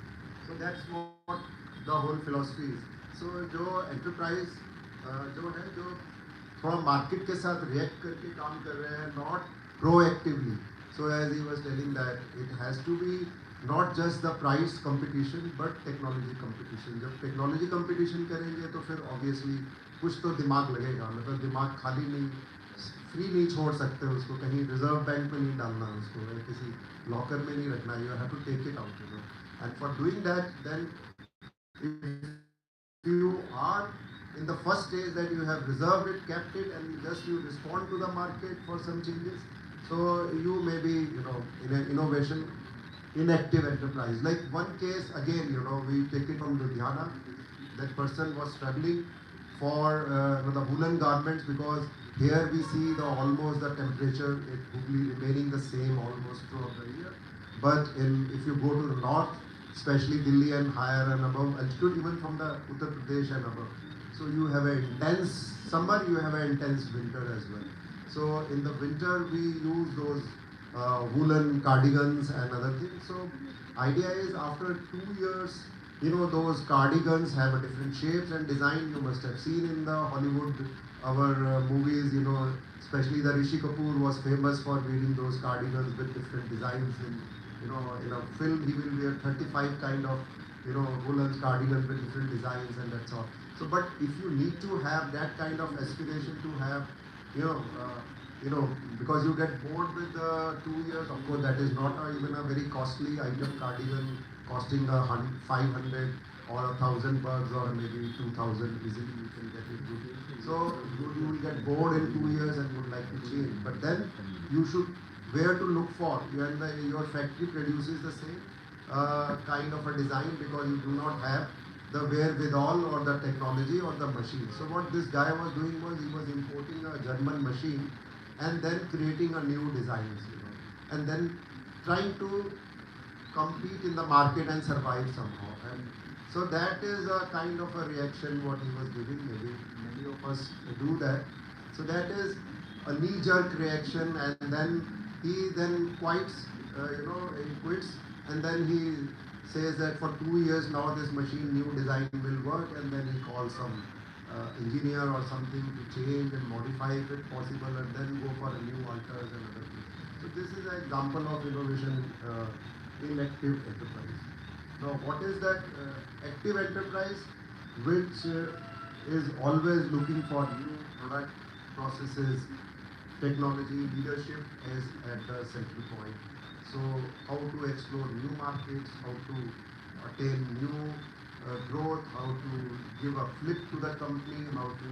So that's what the whole philosophy is. So जो enterprise जो है जो थोड़ा market के साथ react करके काम कर रहे हैं, not proactively. So as he was telling that it has to be not just the price competition but technology competition. जब technology competition करेंगे तो फिर obviously कुछ तो दिमाग लगेगा, मतलब दिमाग खाली नहीं, फ्री नहीं छोड़ सकते उसको, कहीं रिजर्व बैंक में नहीं डालना उसको, किसी लॉकर में नहीं रखना. You have to take it out, and for doing that, then if you are in the first stage that you have reserved it, kept it, and you respond to the market for some changes, so you may be in an innovation inactive enterprise. Like one case again, we take it from Ludhiana. That person was struggling for the woolen garments, because here we see almost the temperature it would be remaining the same almost throughout the year. But if you go to the north, especially Delhi and higher and above altitude, even from the Uttar Pradesh and above. So you have an intense summer, you have an intense winter as well. So in the winter we use those woolen cardigans and other things. So idea is after 2 years, those cardigans have a different shapes and design. You must have seen in the Hollywood our movies, especially the Rishi Kapoor was famous for wearing those cardigans with different designs. In a film he will wear 35 kind of woolen cardigans with different designs, and that's all. So but if you need to have that kind of aspiration to have, you know uh, because you get bored with 2 years, of course that is not even a very costly item. Cardigan costing 500 or 1,000 bucks or maybe 2,000 easily you can get it good. So you will get bored in 2 years and would like to change, but then you should where to look for when your factory produces the same kind of a design, because you do not have the wherewithal or the technology or the machine. So what this guy was doing was he was importing a German machine and then creating a new designs, and then trying to compete in the market and survive somehow. And so that is a kind of a reaction what he was giving. Maybe many of us do that. So that is a knee-jerk reaction, and then he then he quits, and then he says that for 2 years now this machine new design will work, and then he calls some engineer or something to change and modify it if possible, and then go for a new alters and other things. So this is an example of innovation in active enterprise. Now what is that active enterprise, which is always looking for new product, processes, technology, leadership is at the central point. So how to explore new markets, how to attain new growth, how to give a flip to the company, how to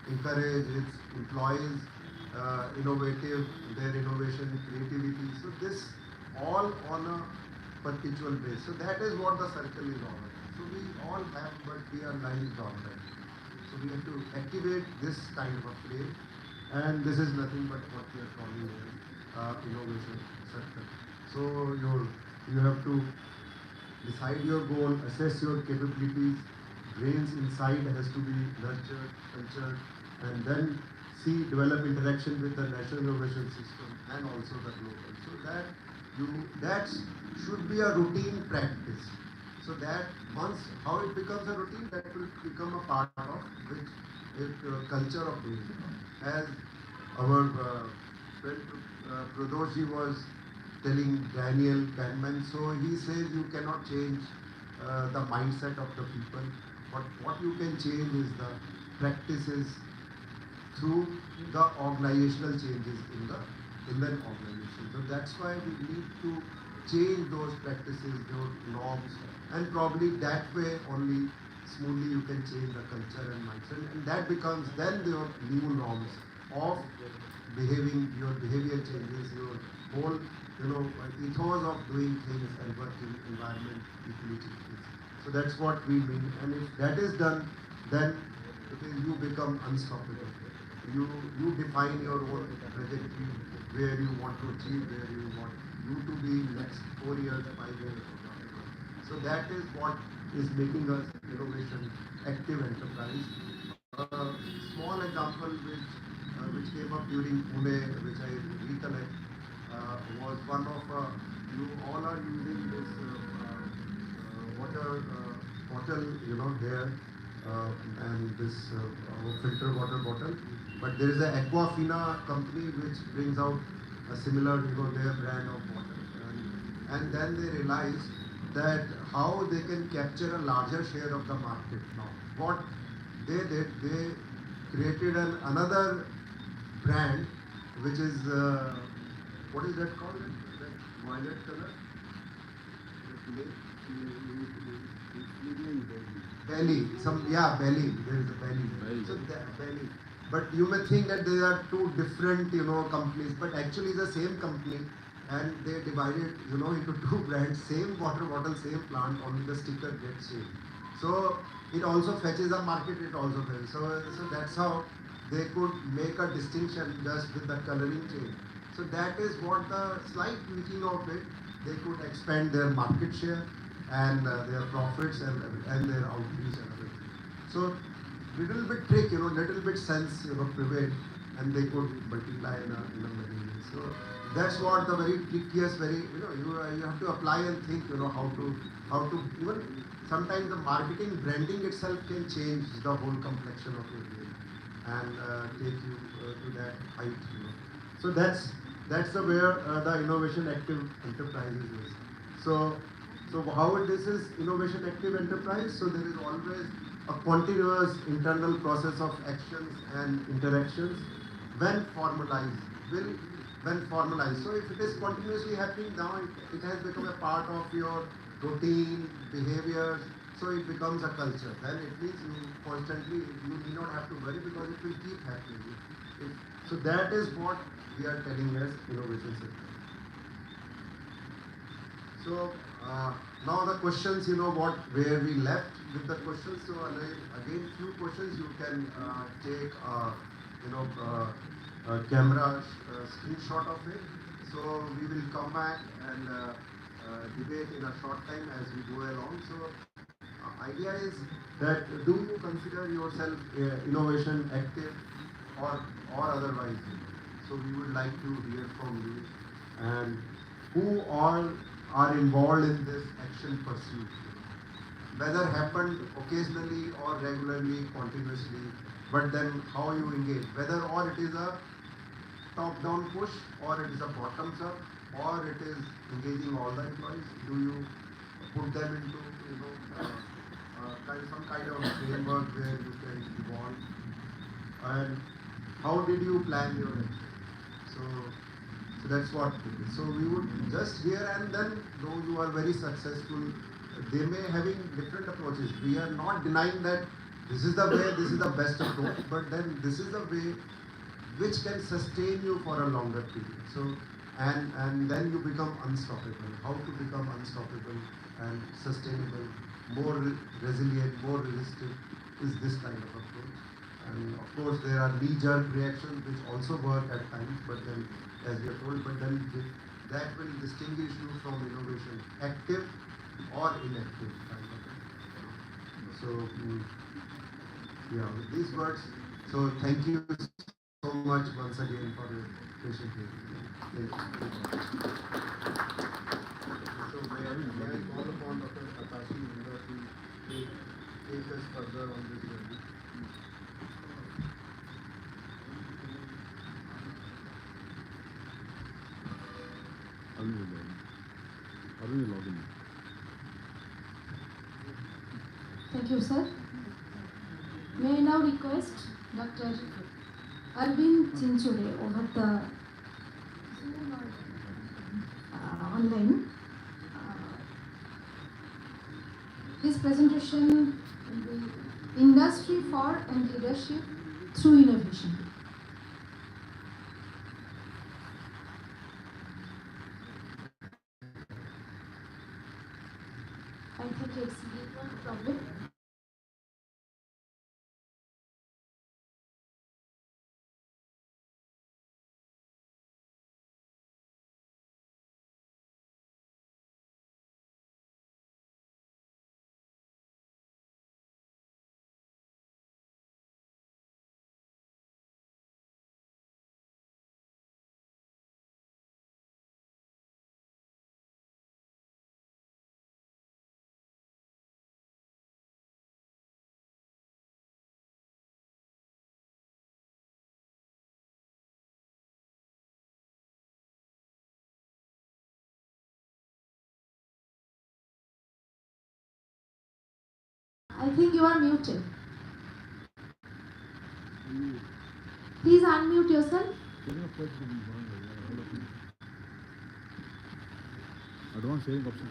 encourage its employees, their innovation, creativity. So this all on a perpetual basis. So that is what the circle is all about. So we all have, but we are lying dormant. So we have to activate this kind of a frame, and this is nothing but what we are calling innovation circle. So you have to decide your goal, assess your capabilities, brains inside has to be nurtured, cultured, and then develop interaction with the national innovation system and also the global. So that should be a routine practice. So that once how it becomes a routine, that will become a part of which culture of doing it. As our friend Pradosh was telling Daniel Kahneman, so he says you cannot change the mindset of the people, but what you can change is the practices through the organizational changes in the organization. So that's why we need to change those practices, those norms, and probably that way only smoothly you can change the culture and mindset, and that becomes then your new norms of behaving, your behavior changes, your whole ethos of doing things and working environment equally changes. So that's what we mean, and if that is done, then you become unstoppable. You define your own trajectory, where you want to achieve, where you want you to be next 4 years, 5 years, or whatever. So that is what is making us innovation active enterprise. Small example which came up during Pune, which I recollect, was one of you all are using this water bottle, here, and this filter water bottle. But there is a Aquafina company which brings out a similar, their brand of water, and then they realized that how they can capture a larger share of the market. Now, what they did, they created another brand, which is what is that called? That violet color. Belly. Belly. There is a belly. So belly. But you may think that there are two different, companies, but actually the same company, and they divided, into two brands, same water bottle, same plant, only the sticker gets changed. So it also fetches a market, it also fetches. So that's how they could make a distinction just with the coloring change. So that is what the slight tweaking of it, they could expand their market share, and their profits and their outreach and other things. So little bit trick, little bit sense, prevailed, and they could multiply in a many ways. So that's what the very trickiest, very you have to apply and think, how to even sometimes the marketing branding itself can change the whole complexion of your game and take you to that height. So that's the where the innovation active enterprises is. So how this is innovation active enterprise? So there is always a continuous internal process of actions and interactions when formalized. When formalized. So if it is continuously happening now, it has become a part of your routine, behavior, so it becomes a culture. Then it means you need not have to worry because it will keep happening. So that is what we are telling as innovation sector. So now the questions, where we left with the questions. So again, few questions you can take, camera screenshot of it. So we will come back and debate in a short time as we go along. So idea is that do you consider yourself innovation active or otherwise? So we would like to hear from you and who all are involved in this action pursuit. Whether happened occasionally or regularly, continuously, but then how you engage. Whether or it is a top-down push, or it is a bottoms-up, or it is engaging all the employees. Do you put them into some kind of framework where you can evolve? And how did you plan your action? So that's what it is. So we would just here and then, though you are very successful, they may having different approaches. We are not denying that this is the way, this is the best approach, but then this is the way which can sustain you for a longer period. So and then you become unstoppable. How to become unstoppable and sustainable, more resilient, more resistant is this kind of approach. And of course there are knee-jerk reactions which also work at times, but then as we are told, but then that will distinguish you from innovation, active or inactive kind of thing. So yeah, with these words, so thank you so much once again for your patient hearing. So may I call upon Dr. Akashi to take us further on this journey. Thank you, sir. May I now request Dr. Aravind Chinchure over the online. His presentation will be Industry for and Leadership through Innovation. I think it's a problem. I think you are muted. Please unmute yourself. Advanced sharing option.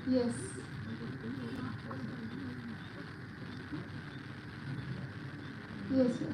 Yes. Yes, yes.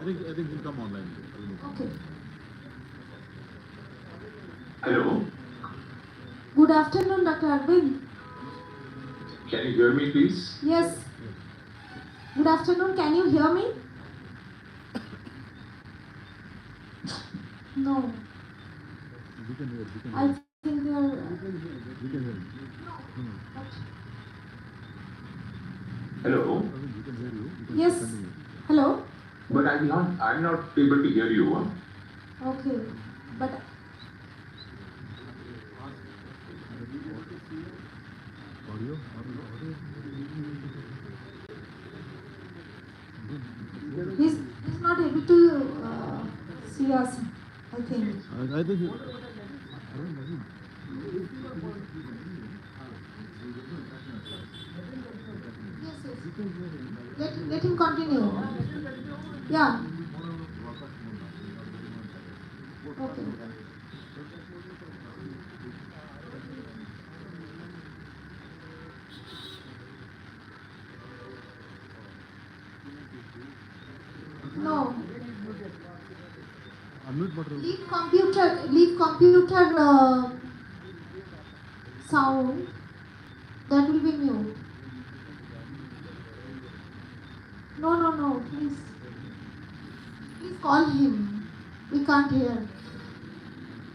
I think he'll come online. Okay. Hello, Good afternoon, Dr. Aravind. can you hear me please? Yes. Good afternoon. Can you hear me? No. We can hear. We can I hear. think you're. We can hear. Hello, We can hear you. You can Yes. continue. Hello. but I'm not able to hear you. Okay. But Audio? he's not able to see us, I think. I think. Yes, yes. Let him continue. Yeah. Okay. No. Unmute button. Leave computer sound. That will be mute. No, please. Please call him. We can't hear.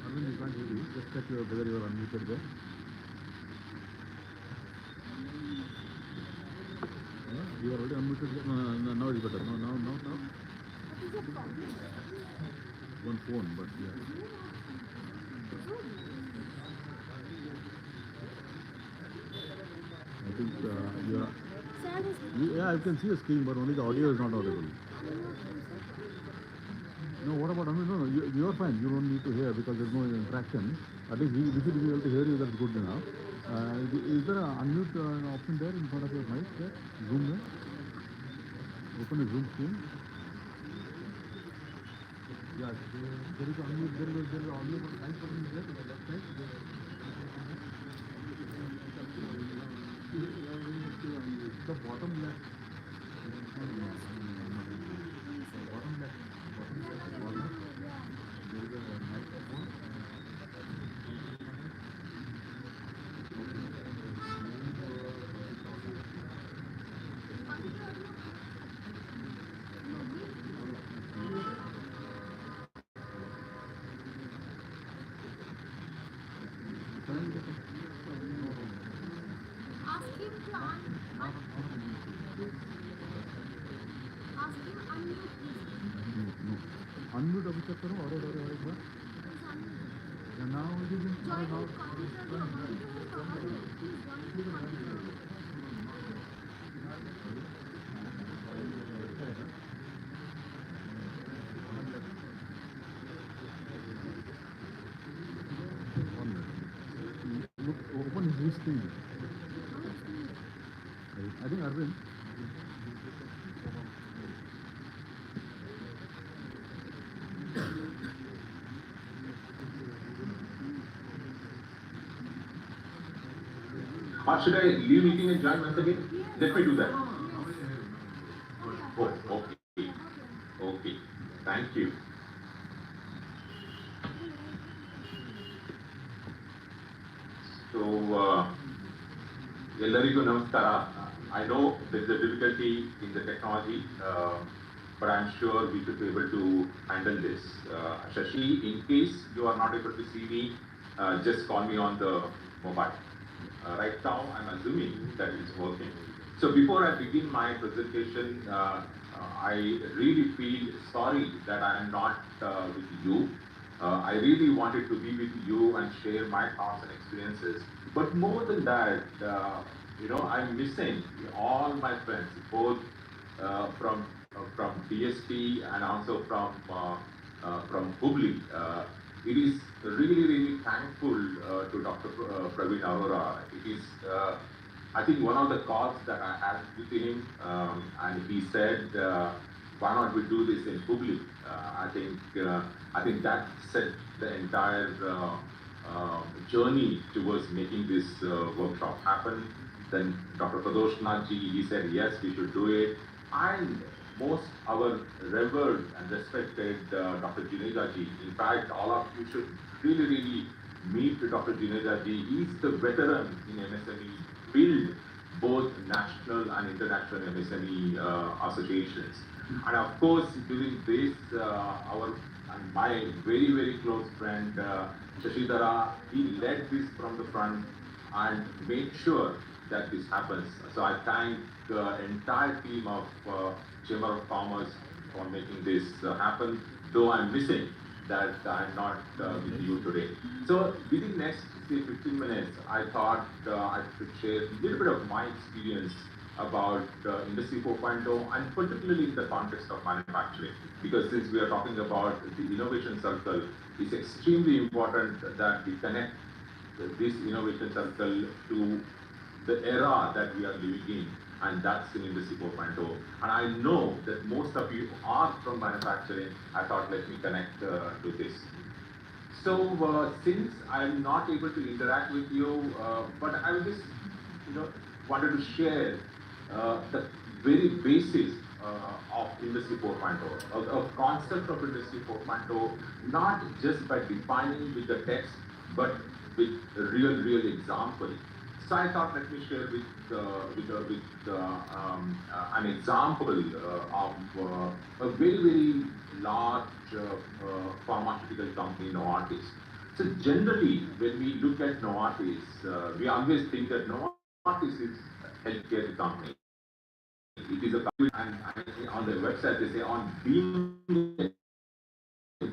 Arvind, we can't hear you. Just check whether you are unmuted there. Yeah, you are already unmuted there. No, now it's better. No, now. One phone, but yeah. I think you are. Yeah, I can see a screen, but only the audio is not audible. No, what about, no, you are fine. You don't need to hear because there's no interaction. At least we should be able to hear you. That's good enough. Is there an unmute option there in front of your mic there? Zoom there? Open a Zoom screen. Yeah, there is unmute. There is audio for 9% there on the left side. The bottom left. Bottom left corner. There is a microphone. Unmute अभी तक करो और एक बार now it is open his screen. I think Aravind. Or should I leave meeting and join once again? Let me do that. Oh, okay. Okay. Thank you. So, ಎಲ್ಲರಿಗೂ ನಮಸ್ಕಾರ. I know there is a difficulty in the technology, but I'm sure we should be able to handle this. Shashi, in case you are not able to see me, just call me on the mobile. Right now, I'm assuming that it's working. So before I begin my presentation, I really feel sorry that I am not with you. I really wanted to be with you and share my thoughts and experiences. But more than that, I'm missing all my friends, both from DSP and also from Hubli. It is really thankful to Dr. Praveen Arora. It is, I think, one of the calls that I had with him, and he said, "Why not we do this in Hubli?" I think that set the entire journey towards making this workshop happen. Then Dr. Pradosh Nath ji, he said, yes, we should do it. And most our revered and respected Dr. Juneja ji. In fact, all of you should really meet Dr. Juneja ji. He's the veteran in MSME field, both national and international MSME associations. And of course, during this, our and my very close friend Shashidhara, he led this from the front and made sure that this happens. So I thank the entire team of Chamber of Commerce for making this happen, though I'm missing that I'm not with you today. So within next say 15 minutes, I thought I should share a little bit of my experience about Industry 4.0 and particularly in the context of manufacturing. Because since we are talking about the innovation circle, it's extremely important that we connect this innovation circle to the era that we are living in, and that's in Industry 4.0. And I know that most of you are from manufacturing. I thought let me connect to this. So since I'm not able to interact with you, but I will just wanted to share the very basis of Industry 4.0, of concept of Industry 4.0, not just by defining with the text, but with a real example. So I thought let me share with an example of a very large pharmaceutical company, Novartis. So generally, when we look at Novartis, we always think that Novartis is a healthcare company. It is a company, and on their website they say on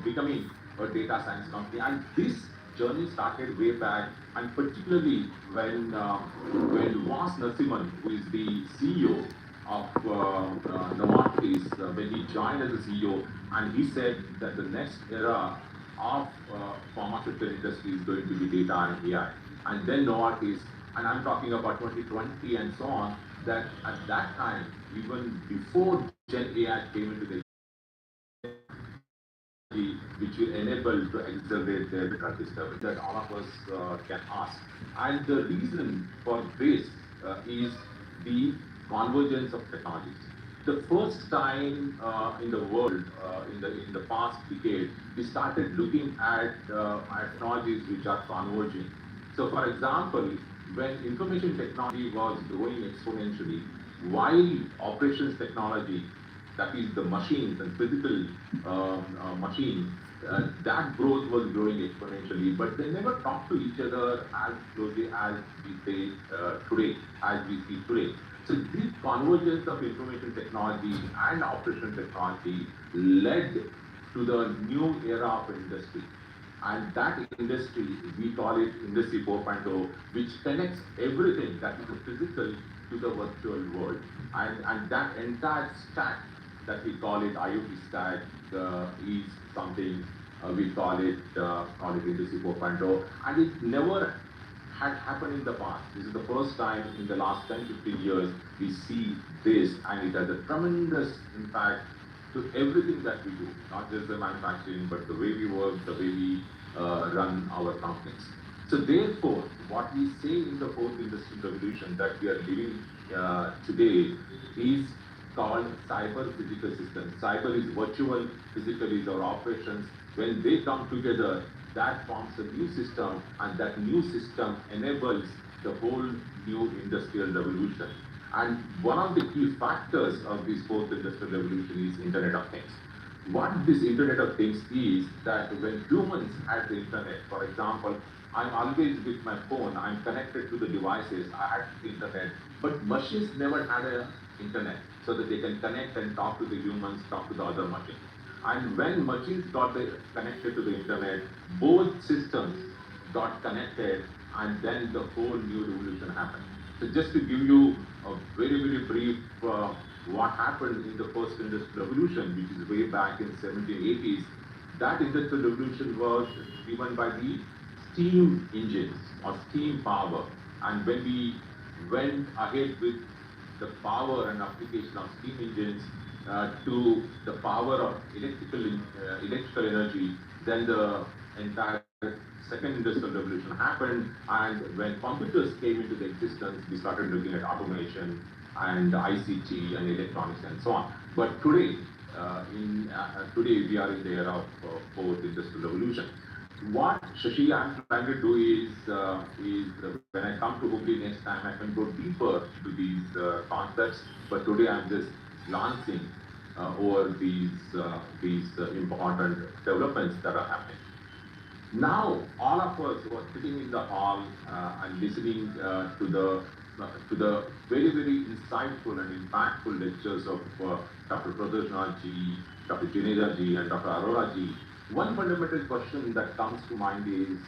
becoming a data science company, and this journey started way back, and particularly when Vas Narasimhan, who is the CEO of Novartis, when he joined as a CEO, and he said that the next era of pharmaceutical industry is going to be data and AI, and then Novartis, and I'm talking about 2020 and so on, that at that time, even before Gen AI came into the which will enable to accelerate their drug discovery that all of us can ask. And the reason for this is the convergence of technologies. The first time in the world, in the past decade, we started looking at technologies which are converging. So, for example, when information technology was growing exponentially, while operations technology, that is the machines and physical machines, that growth was growing exponentially, but they never talked to each other as closely as we say today, as we see today. So this convergence of information technology and operational technology led to the new era of industry. And that industry, we call it Industry 4.0, which connects everything that is the physical to the virtual world. And that entire stack that we call it IoT stack is something we call it Industry 4.0. And it never had happened in the past. This is the first time in the last 10-15 years we see this, and it has a tremendous impact to everything that we do, not just the manufacturing, but the way we work, the way we run our companies. So therefore, what we say in the fourth industrial revolution that we are living today is called cyber physical systems. Cyber is virtual, physical is our operations. When they come together, that forms a new system, and that new system enables the whole new industrial revolution. And one of the key factors of this fourth industrial revolution is Internet of Things. What this Internet of Things is that when humans had the Internet, for example, I'm always with my phone, I'm connected to the devices, I had the Internet, but machines never had an Internet so that they can connect and talk to the humans, talk to the other machines. And when machines got connected to the Internet, both systems got connected, and then the whole new revolution happened. So just to give you a very brief what happened in the first industrial revolution, which is way back in 1780s, that industrial revolution was driven by the steam engines or steam power. And when we went ahead with the power and application of steam engines to the power of electrical energy, then the entire second industrial revolution happened, and when computers came into the existence, we started looking at automation and ICT and electronics and so on. But today, today we are in the era of fourth industrial revolution. What Shashi I'm trying to do is when I come to Hubli next time, I can go deeper to these concepts. But today I'm just glancing over these important developments that are happening. Now, all of us who are sitting in the hall and listening to the very, very insightful and impactful lectures of Dr. Pradosh Nath ji, Dr. Jineja ji, and Dr. Arora ji, one fundamental question that comes to mind is,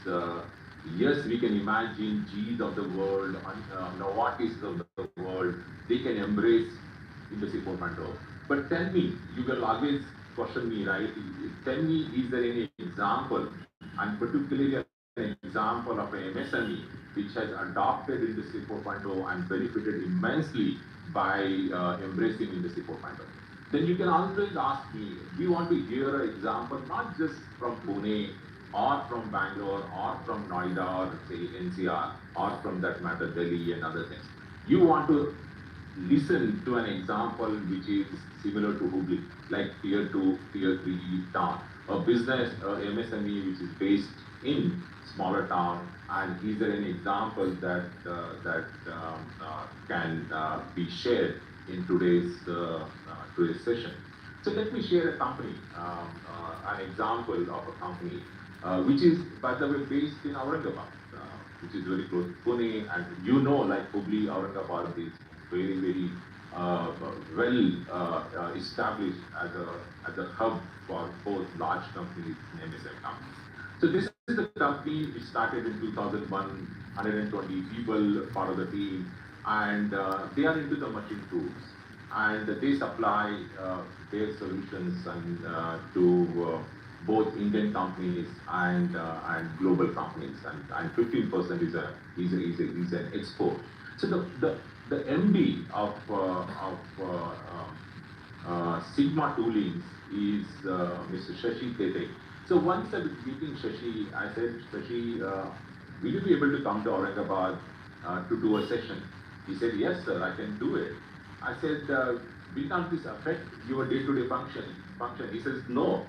yes, we can imagine G's of the world, Novartis of the world, they can embrace Industry 4.0. But tell me, you will always question me, right? Tell me, is there any example, and particularly an example of an MSME which has adopted Industry 4.0 and benefited immensely by embracing Industry 4.0? Then you can always ask me, we want to hear an example not just from Pune or from Bangalore or from Noida or say NCR or from that matter Delhi and other things. You want to listen to an example which is similar to Hubli, like tier 2, tier 3 town, a business, MSME which is based in smaller town, and is there any example that can be shared in today's session? So let me share a company, an example of a company which is, by the way, based in Aurangabad, which is very close to Pune, and you know, like Hubli, Aurangabad is very, very well established as a hub for both large companies and MSME companies. So this is the company which started in 2001, 120 people, part of the team, and they are into the machine tools, and they supply their solutions and to both Indian companies and global companies, and 15% is an export. So the MD of Sigma Toolings is Mr. Shashi Tete. So once I was meeting Shashi, I said, Shashi, will you be able to come to Aurangabad to do a session? He said, yes, sir, I can do it. I said, will not this affect your day-to-day function? He says, no.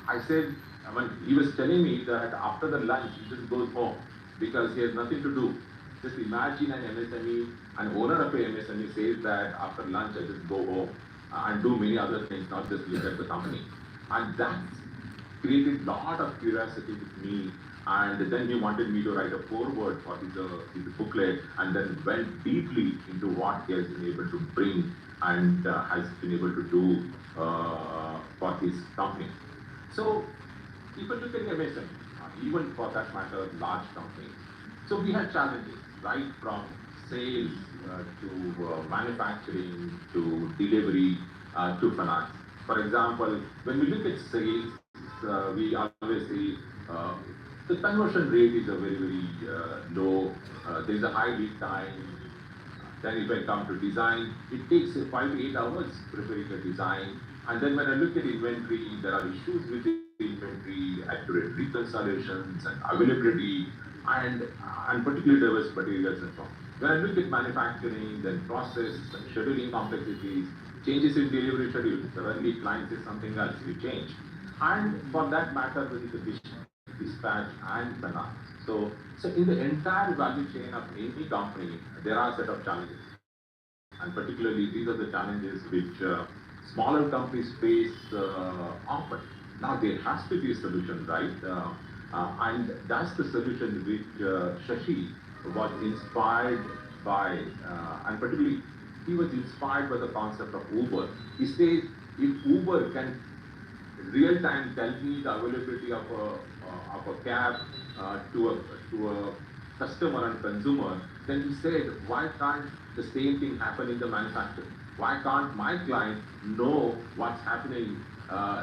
I said, he was telling me that after the lunch, he just goes home because he has nothing to do. Just imagine an MSME, an owner of a MSME says that after lunch, I just go home and do many other things, not just look at the company. And that created a lot of curiosity with me. And then he wanted me to write a foreword for his booklet, and then went deeply into what he has been able to bring and has been able to do for his company. So people look at MSME, even for that matter, large companies. So we had challenges, right from sales to manufacturing to delivery to finance. For example, when we look at sales, we always say the conversion rate is a very, very low. There is a high lead time. Then if I come to design, it takes 5 to 8 hours preparing a design. And then when I look at inventory, there are issues with the inventory, accurate reconciliations and availability, and particularly diverse materials and so on. When I look at manufacturing, then process and scheduling complexities, changes in delivery schedule. Suddenly client says something else, we change. And for that matter, there is a dispatch and finance. So in the entire value chain of any company, there are a set of challenges. And particularly, these are the challenges which smaller companies face often. Now, there has to be a solution, right? And that's the solution which Shashi was inspired by, and particularly, he was inspired by the concept of Uber. He says, if Uber can real time tell me the availability of a cab to a customer and consumer, then he said, why can't the same thing happen in the manufacturing? Why can't my client know what's happening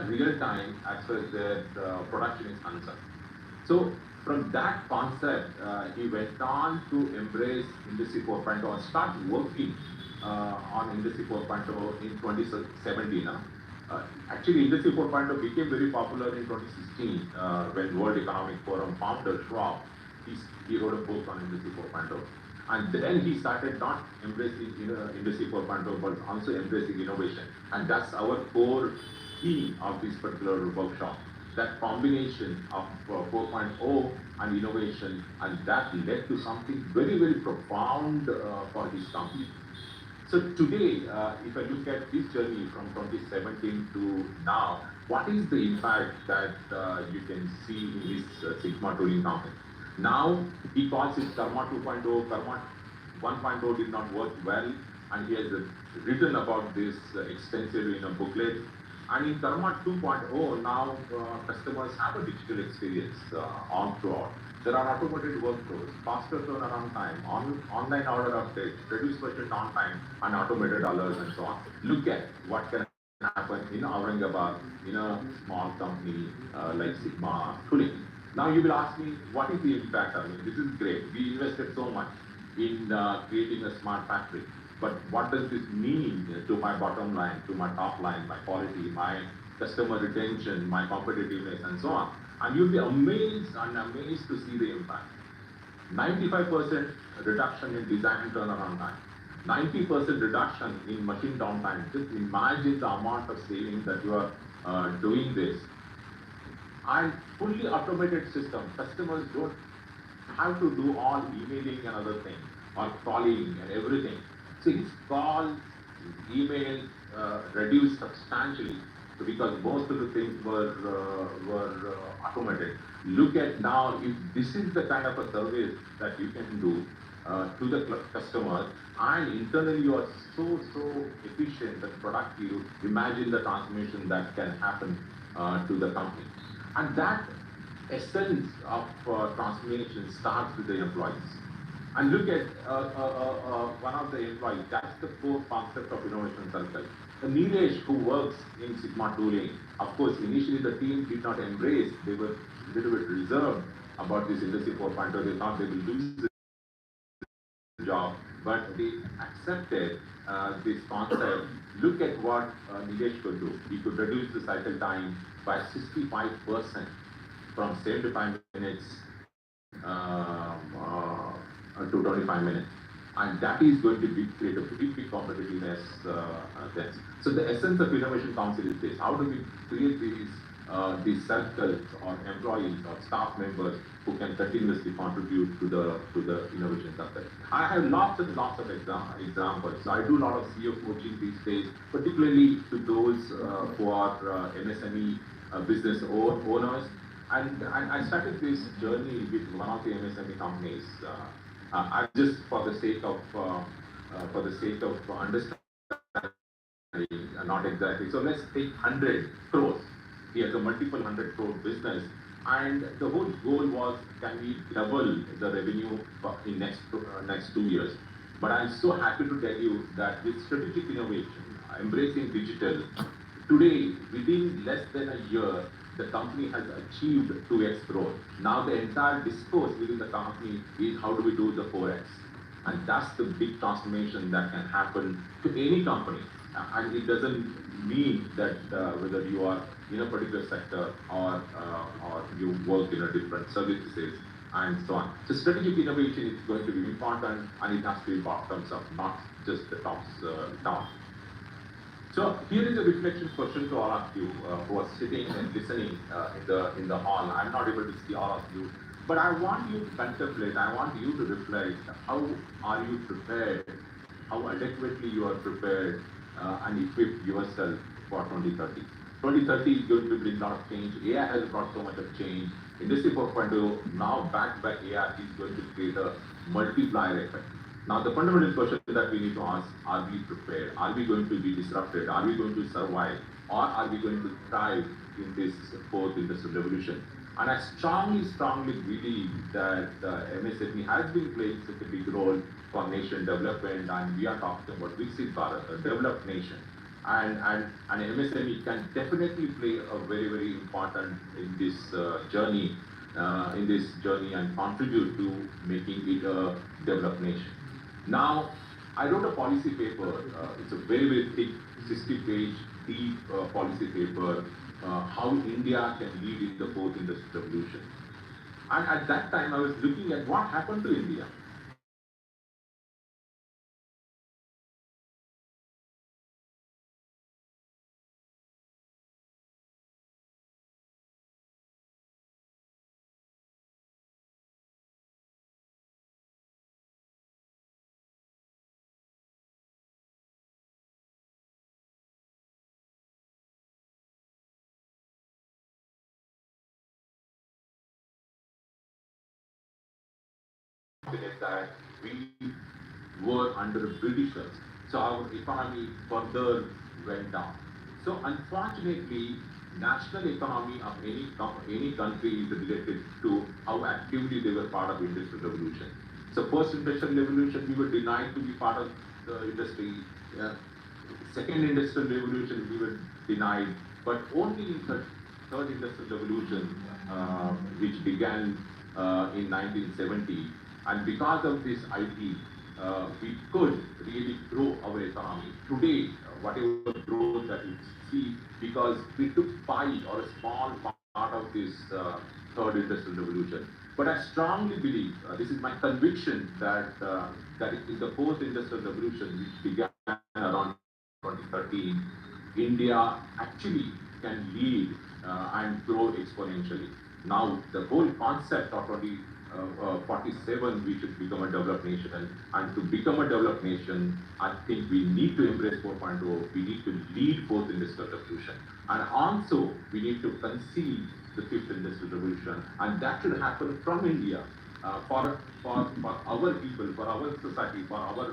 real time as far as their production is concerned? So from that concept, he went on to embrace Industry 4.0 and start working on Industry 4.0 in 2017. Actually, Industry 4.0 became very popular in 2016 when World Economic Forum founder Schwab, he wrote a book on Industry 4.0. And then he started not embracing Industry 4.0, but also embracing innovation. And that's our core theme of this particular workshop. That combination of 4.0 and innovation, and that led to something very, very profound for his company. So today, if I look at this journey from 2017 to now, what is the impact that you can see in this Sigma tooling company? Now, he calls it Karma 2.0, Karma 1.0 did not work well, and he has written about this extensively in a booklet. And in Karma 2.0, now customers have a digital experience all throughout. There are automated workflows, faster turnaround time, online order updates, reduced budget on time, and automated alerts and so on. Look at what can happen in Aurangabad in a small company like Sigma Tooling. Now you will ask me, what is the impact? I mean, this is great. We invested so much in creating a smart factory. But what does this mean to my bottom line, to my top line, my quality, my customer retention, my competitiveness, and so on? And you'll be amazed and amazed to see the impact. 95% reduction in design turnaround time, 90% reduction in machine downtime. Just imagine the amount of savings that you are doing this. And fully automated system, customers don't have to do all emailing and other things, or calling and everything. So his calls, his email reduced substantially because most of the things were automated. Look at now, if this is the kind of a service that you can do to the customer, and internally you are so efficient and productive, imagine the transformation that can happen to the company. And that essence of transformation starts with the employees. And look at one of the employees, that's the core concept of innovation circle. Nilesh, who works in Sigma Tooling, of course, initially the team did not embrace, they were a little bit reserved about this Industry 4.0, they thought they will lose the job, but they accepted this concept. Look at what Nilesh could do. He could reduce the cycle time by 65% from 75 minutes to 25 minutes. And that is going to create a big competitiveness then. So the essence of Innovation Council is this: how do we create these circles or employees or staff members who can continuously contribute to the innovation circle? I have lots and lots of examples. So I do a lot of CEO coaching these days, particularly to those who are MSME business owners. And I started this journey with one of the MSME companies. I just for the sake of understanding, not exactly. So let's take 100 crores. He has a multiple 100 crore business, and the whole goal was, can we double the revenue in next 2 years? But I'm so happy to tell you that with strategic innovation, embracing digital, today within less than a year, the company has achieved 2x growth. Now the entire discourse within the company is how do we do the 4x? And that's the big transformation that can happen to any company. And it doesn't mean that whether you are in a particular sector or you work in a different services and so on. So strategic innovation is going to be important, and it has to be bottoms up, not just the tops down. So here is a reflection question to all of you who are sitting and listening in the hall. I'm not able to see all of you, but I want you to contemplate. I want you to reflect. How are you prepared? How adequately you are prepared and equipped yourself for 2030? 2030 is going to bring a lot of change. AI has brought so much of change. Industry 4.0, now backed by AI, is going to create a multiplier effect. Now, the fundamental question that we need to ask: are we prepared? Are we going to be disrupted? Are we going to survive? Or are we going to thrive in this fourth industrial revolution? And I strongly believe that MSME has been playing such a big role for nation development, and we are talking about Viksit Bharat, a developed nation. And MSME can definitely play a very important in this journey, and contribute to making it a developed nation. Now, I wrote a policy paper. It's a very thick, 60-page deep policy paper. How India can lead in the fourth industrial revolution. And at that time, I was looking at what happened to India. fortunate that we were under Britishers, so our economy further went down. So unfortunately, national economy of any country is related to how actively they were part of industrial revolution. So first industrial revolution, we were denied to be part of the industry. Uh, Second industrial revolution, we were denied, but only in third industrial revolution, which began in 1970, and because of this IT, we could really grow our economy. Today, whatever growth that you see, because we took part or a small part of this third industrial revolution. But I strongly believe, this is my conviction, that in the fourth industrial revolution, which began around 2013, India actually can lead and grow exponentially. Now, the whole concept of 2047, we should become a developed nation. And to become a developed nation, I think we need to embrace 4.0. We need to lead fourth industrial revolution. And also, we need to conceive the fifth industrial revolution. And that should happen from India. For our people, for our society, for our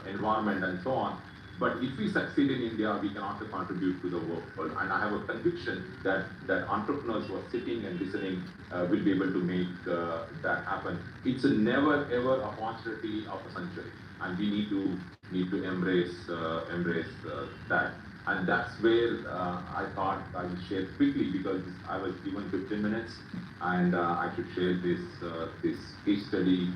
environment and so on. But if we succeed in India, we can also contribute to the world. And I have a conviction that entrepreneurs who are sitting and listening will be able to make that happen. It's a never ever opportunity of a century, and we need to embrace that. And that's where I thought I would share quickly, because I was given 15 minutes, and I should share this case study,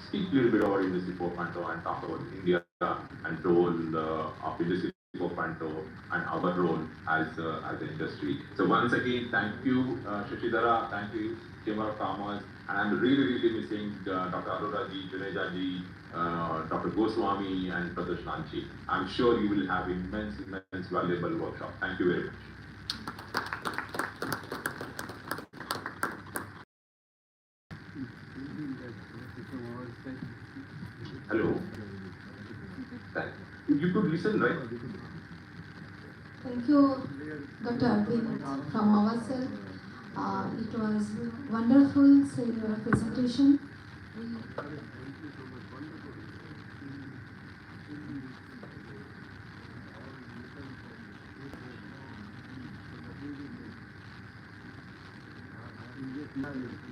speak a little bit about Industry 4.0 and talk about India and role of Industry 4.0 and our role as an industry. So once again, thank you, Shashidhara, thank you, Chamber of Commerce, and I'm really missing Dr. Arora ji, Juneja ji, Dr. Goswami, and Pradosh Nath ji. I'm sure you will have immense valuable workshop. Thank you very much. Hello. You could listen, right? Thank you, Dr. Aravind, from ourselves. It was wonderful seeing your presentation.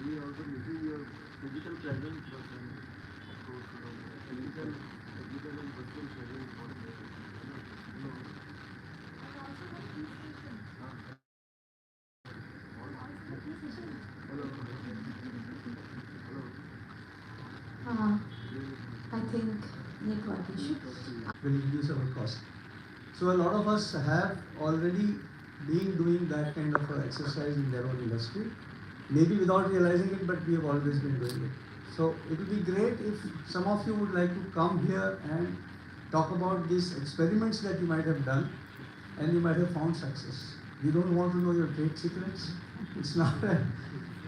We also missing your physical presence, but of course, technical and virtual presence. I think network issue. Will reduce our cost. So a lot of us have already been doing that kind of exercise in their own industry, maybe without realizing it, but we have always been doing it. So it would be great if some of you would like to come here and talk about these experiments that you might have done and you might have found success. We don't want to know your trade secrets. It's not,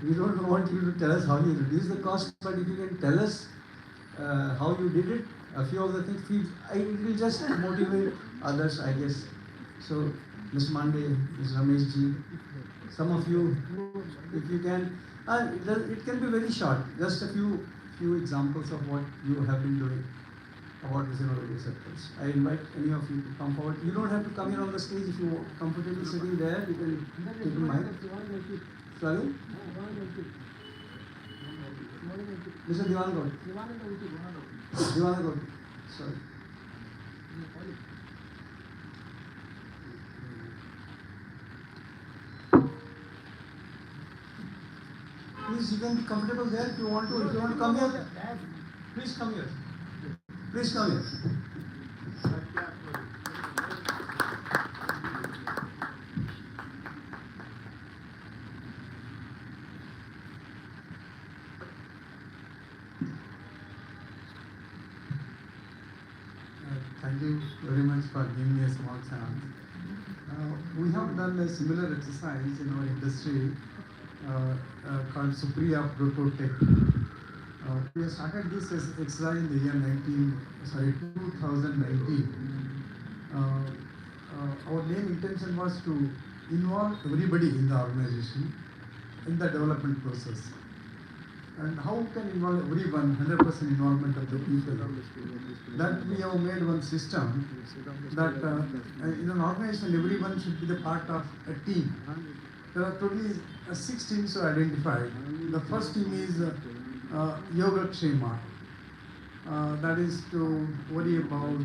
we don't want you to tell us how you reduce the cost, but if you can tell us how you did it, a few of the things, it will just motivate others, I guess. So, Ms. Mande, Ms. Ramesh ji, some of you, if you can, it can be very short, just a few examples of what you have been doing about this innovative sectors. I invite any of you to come forward. You don't have to come here on the stage. If you are comfortable sitting there, you can take a mic. Sorry? Mr. Diwanagod. Diwanagod. Sorry. Please, you can be comfortable there if you want to. If you want to come here, please come here. Please come here. Thank you very much for giving me a small chance. We have done a similar exercise in our industry called Supriya Prototech. We started this exercise in the year 2019. Our main intention was to involve everybody in the organization in the development process. and how can involve everyone, 100% involvement of the people. That we have made one system that in an organization everyone should be the part of a team. There are totally 6 teams identified. The first team is Yoga Kshema. That is to worry about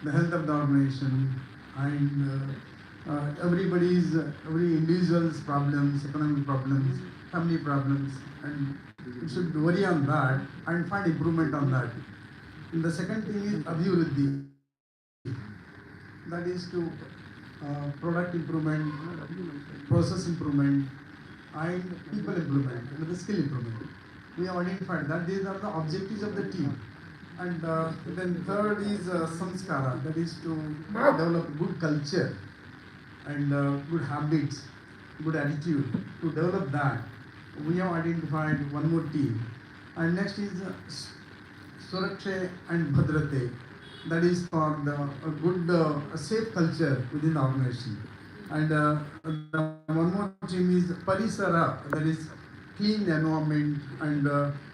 the health of the organization and every individual's problems, economic problems, family problems, and it should worry on that and find improvement on that. And the second thing is Abhiruddhi. That is to product improvement, process improvement, and people improvement, and the skill improvement. We have identified that these are the objectives of the team. And then third is samskara, that is to develop good culture and good habits, good attitude. To develop that, we have identified one more team. And next is Suraksha and Bhadrate, that is for the good, safe culture within the organization. And the one more team is Parisara, that is clean environment and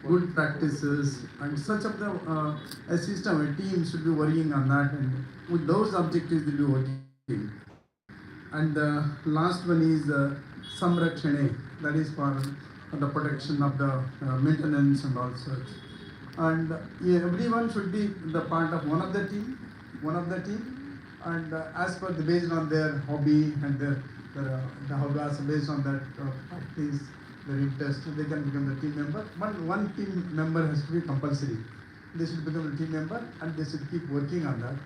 good practices, and such of the a system, a team should be worrying on that, and with those objectives they'll be working. And the last one is Samrakshane, that is for the protection of the maintenance and all such. And everyone should be the part of one of the team, and as per based on their hobby and the hobbies, based on that practice, their interest, they can become the team member. But one team member has to be compulsory. They should become a team member and they should keep working on that.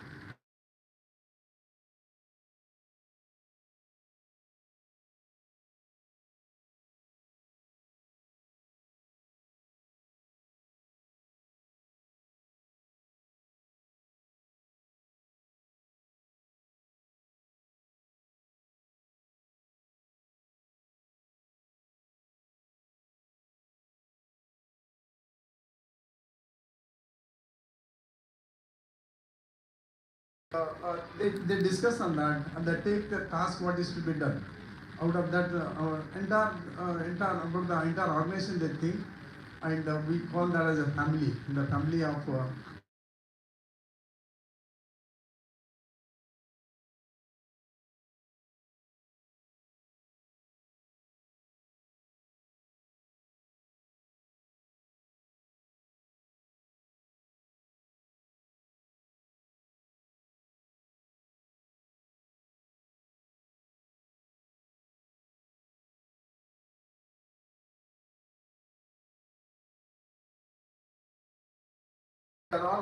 They discuss on that and they take the task what is to be done. Out of that, our entire organization they think, and we call that as a family, the family of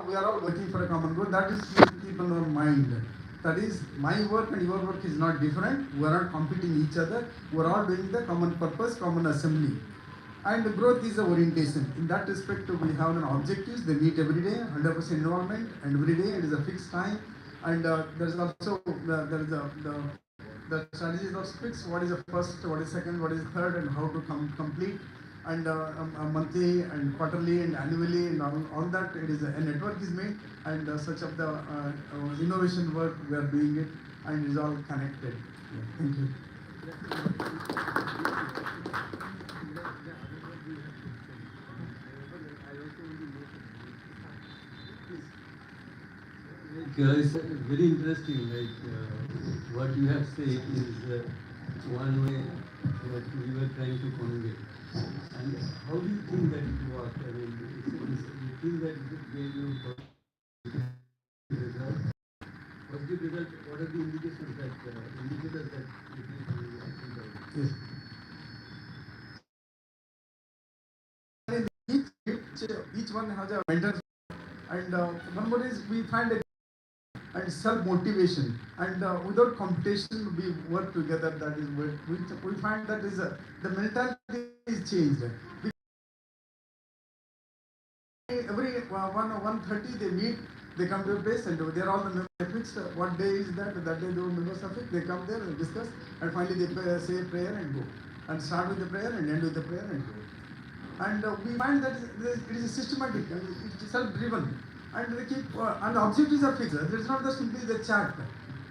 we are all working for a common good. That is to keep in our mind. That is, my work and your work is not different. We are not competing each other. We are all doing the common purpose, common assembly. And growth is the orientation. In that respect, we have an objectives. They meet every day, 100% involvement, and every day it is a fixed time. And there is also the strategies of fixed. What is the first? What is second? What is third? And how to complete. And monthly and quarterly and annually and all that, it is a network is made, and such of the innovation work we are doing it, and it is all connected. Yeah. Thank you. It's very interesting. What you have said is one way what we were trying to convey. And how do you think that it worked? I mean, you think that it gave you positive result? Positive result. What are the indications that indicators that it is? Yes. Each one has a mentor, and one more is we find it and self-motivation, and without competition we work together. That is what we find, that is the mentality is changed. Every 1:30 they meet, they come to a place, and they are all the members fixed. What day is that? That day they are members of it. They come there and discuss, and finally they say prayer and go, and start with the prayer and end with the prayer and go. And we find that it is systematic and it is self-driven. And they keep and the objectives are fixed. It is not just simply the chat.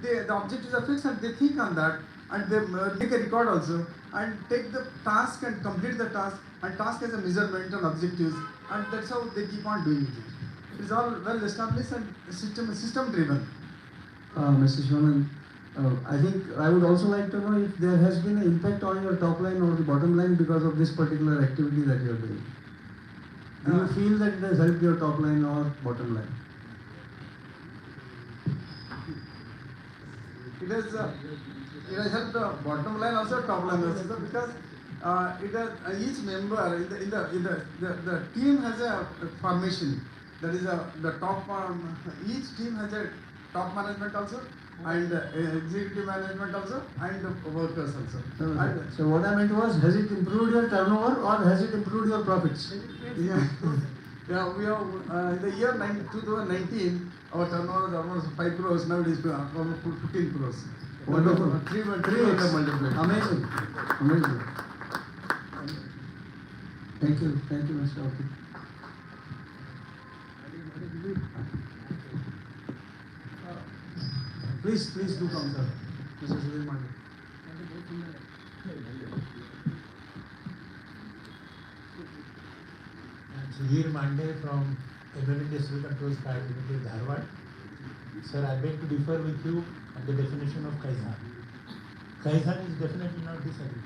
The objectives are fixed and they think on that, and they make a record also, and take the task and complete the task, and task as a measurement and objectives, and that's how they keep on doing it. It's all well established and system driven. Mr. Shwanan, I think I would also like to know if there has been an impact on your top line or the bottom line because of this particular activity that you are doing. Do you feel that it has helped your top line or bottom line? It has helped the bottom line also, top line also, because it has, each member in the team has a formation. That is the top. Each team has a top management also, and executive management also, and workers also. So what I meant was, has it improved your turnover or has it improved your profits? Yeah, yeah. We have in the year 2019, our turnover was almost 5 crores. Now it is almost 15 crores. Wonderful. 3x multiplied. Amazing. Amazing. Thank you, Mr. Aukit. Please do come, sir. Mr. Sudhir Mande. Sudhir Mande from Aravind Chinchure Controls Private Limited, Dharwad. Sir, I beg to differ with you on the definition of Kaizen. Kaizen is definitely not disagreement.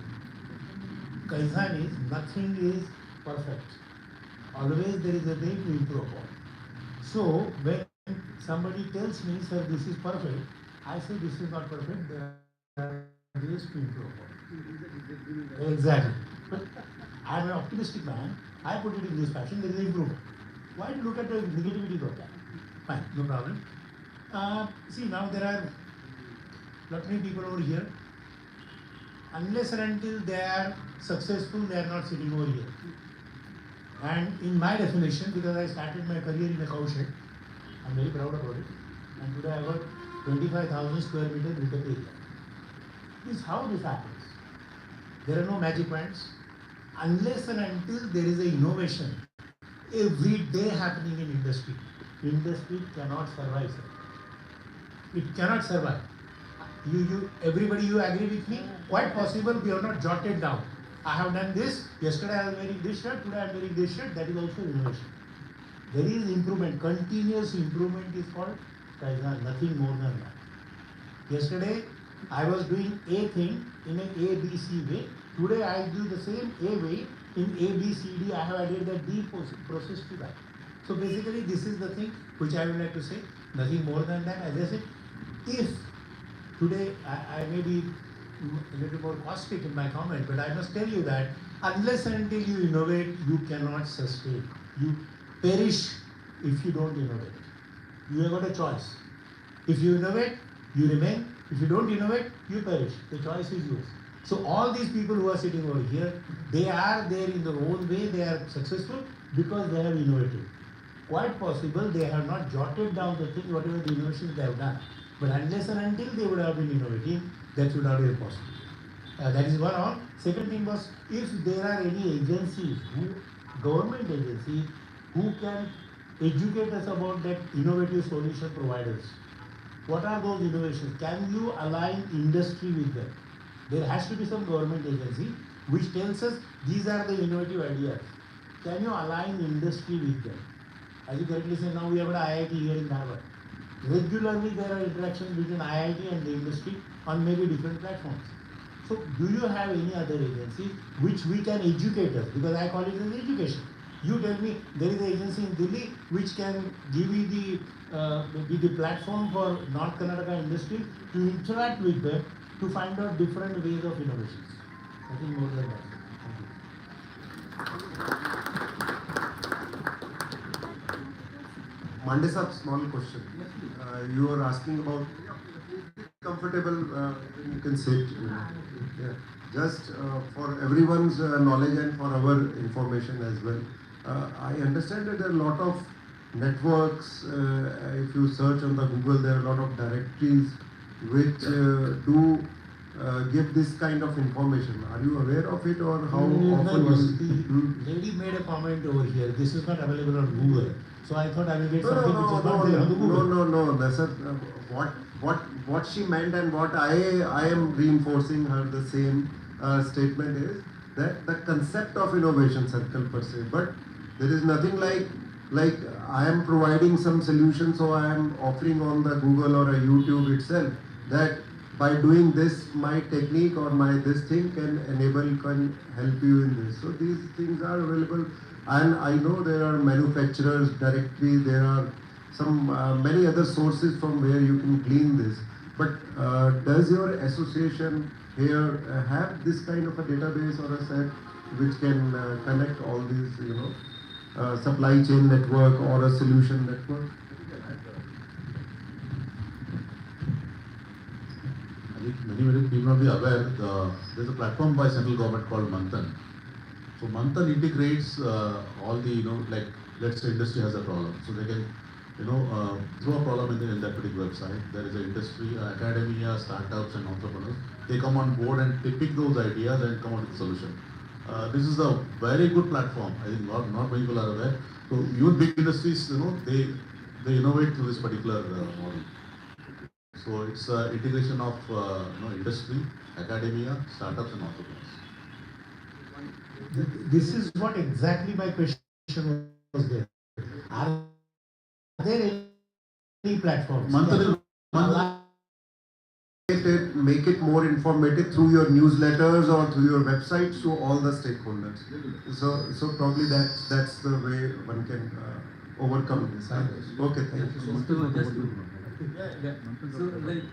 Kaizen is nothing is perfect. Always there is a way to improve upon. So when somebody tells me, sir, this is perfect, I say this is not perfect. There are ways to improve upon. Exactly. But I am an optimistic man. I put it in this fashion. There is improvement. Why do you look at the negativity of that? Fine, no problem. See, now there are lot many people over here. Unless and until they are successful, they are not sitting over here. And in my definition, because I started my career in a cow shed, I'm very proud about it. And today I got 25,000 square meters with a area. This is how this happens. There are no magic points. Unless and until there is an innovation every day happening in industry cannot survive, sir. It cannot survive. Everybody, you agree with me? Quite possible we have not jotted down. I have done this. Yesterday I was wearing this shirt. Today I am wearing this shirt. That is also innovation. There is improvement. Continuous improvement is called Kaizen. Nothing more than that. Yesterday I was doing A thing in an ABC way. Today I do the same A way in ABCD. I have added the D process to that. So basically this is the thing which I would like to say. Nothing more than that. As I said, if today I may be a little more caustic in my comment, but I must tell you that unless and until you innovate, you cannot sustain. You perish if you don't innovate. You have got a choice. If you innovate, you remain. If you don't innovate, you perish. The choice is yours. So all these people who are sitting over here, they are there in their own way, they are successful because they have innovated. Quite possible they have not jotted down the thing, whatever the innovations they have done. But unless and until they would have been innovating, that would not be possible. That is one all. Second thing was, if there are any agencies, government agencies, who can educate us about that innovative solution providers. What are those innovations? Can you align industry with them? There has to be some government agency which tells us these are the innovative ideas. Can you align industry with them? As you correctly say, now we have an IIT here in Dharwad. Regularly there are interactions between IIT and the industry on maybe different platforms. So do you have any other agency which we can educate us? Because I call it as education. You tell me there is an agency in Delhi which can give you the platform for North Karnataka industry to interact with them to find out different ways of innovations. Nothing more than that. Mande sir, small question. You are asking about comfortable, you can sit. Yeah. Just for everyone's knowledge and for our information as well. I understand that there are a lot of networks. If you search on the Google, there are a lot of directories which do give this kind of information. Are you aware of it, or how often The lady made a comment over here. This is not available on Google. So I thought I will get something which is not there on the Google. No. Sir, what she meant and what I am reinforcing her the same. statement is that the concept of innovation circle per se, but there is nothing like I am providing some solution, so I am offering on the Google or a YouTube itself that by doing this, my technique or my this thing can help you in this. So these things are available, and I know there are manufacturers directly, there are some many other sources from where you can glean this. But does your association here have this kind of a database or a set which can connect all these, supply chain network or a solution network? I think many people may be aware there's a platform by central government called Manthan. So Manthan integrates all the, like let's say industry has a problem. So they can, throw a problem in that particular website. There is an industry, academia, startups and entrepreneurs. They come on board and they pick those ideas and come up with a solution. This is a very good platform. I think not many people are aware. So even big industries, they innovate through this particular model. So it's integration of industry, academia, startups and entrepreneurs. This is what exactly my question was there. Are there any platforms? Make it more informative through your newsletters or through your websites to all the stakeholders. So probably that's the way one can overcome this. Okay, thank you so much. So like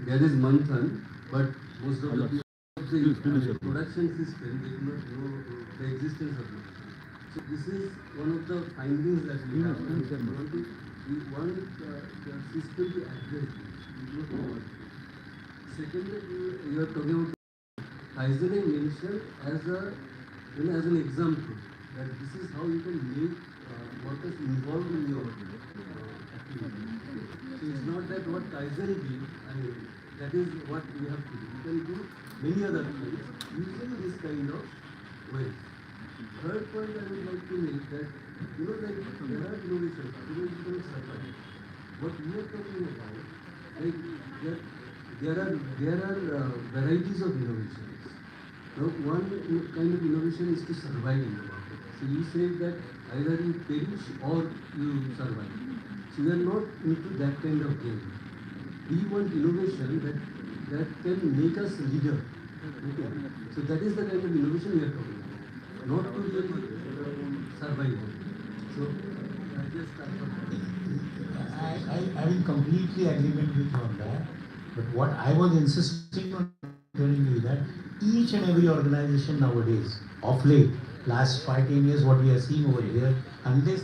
there is Manthan, but most of the production system they do not know the existence of it. So this is one of the findings that we have. We want the system to address this. Secondly, you are talking about Kaizen mentioned as an example that this is how you can make workers involved in your activity. So it's not that what Kaizen did, that is what we have to do. You can do many other things using this kind of way. Third point I would like to make that, there are innovations, innovations survive. What we are talking about, there are varieties of innovations. Now, one kind of innovation is to survive in the market. So you say that either you perish or you survive. So we are not into that kind of game. We want innovation that can make us leader. Okay. So that is the kind of innovation we are talking about. Not to really survive. So I just I will completely agreement with you on that. But what I was insisting on telling you that each and every organization nowadays, of late, last 5-10 years, what we are seeing over here, unless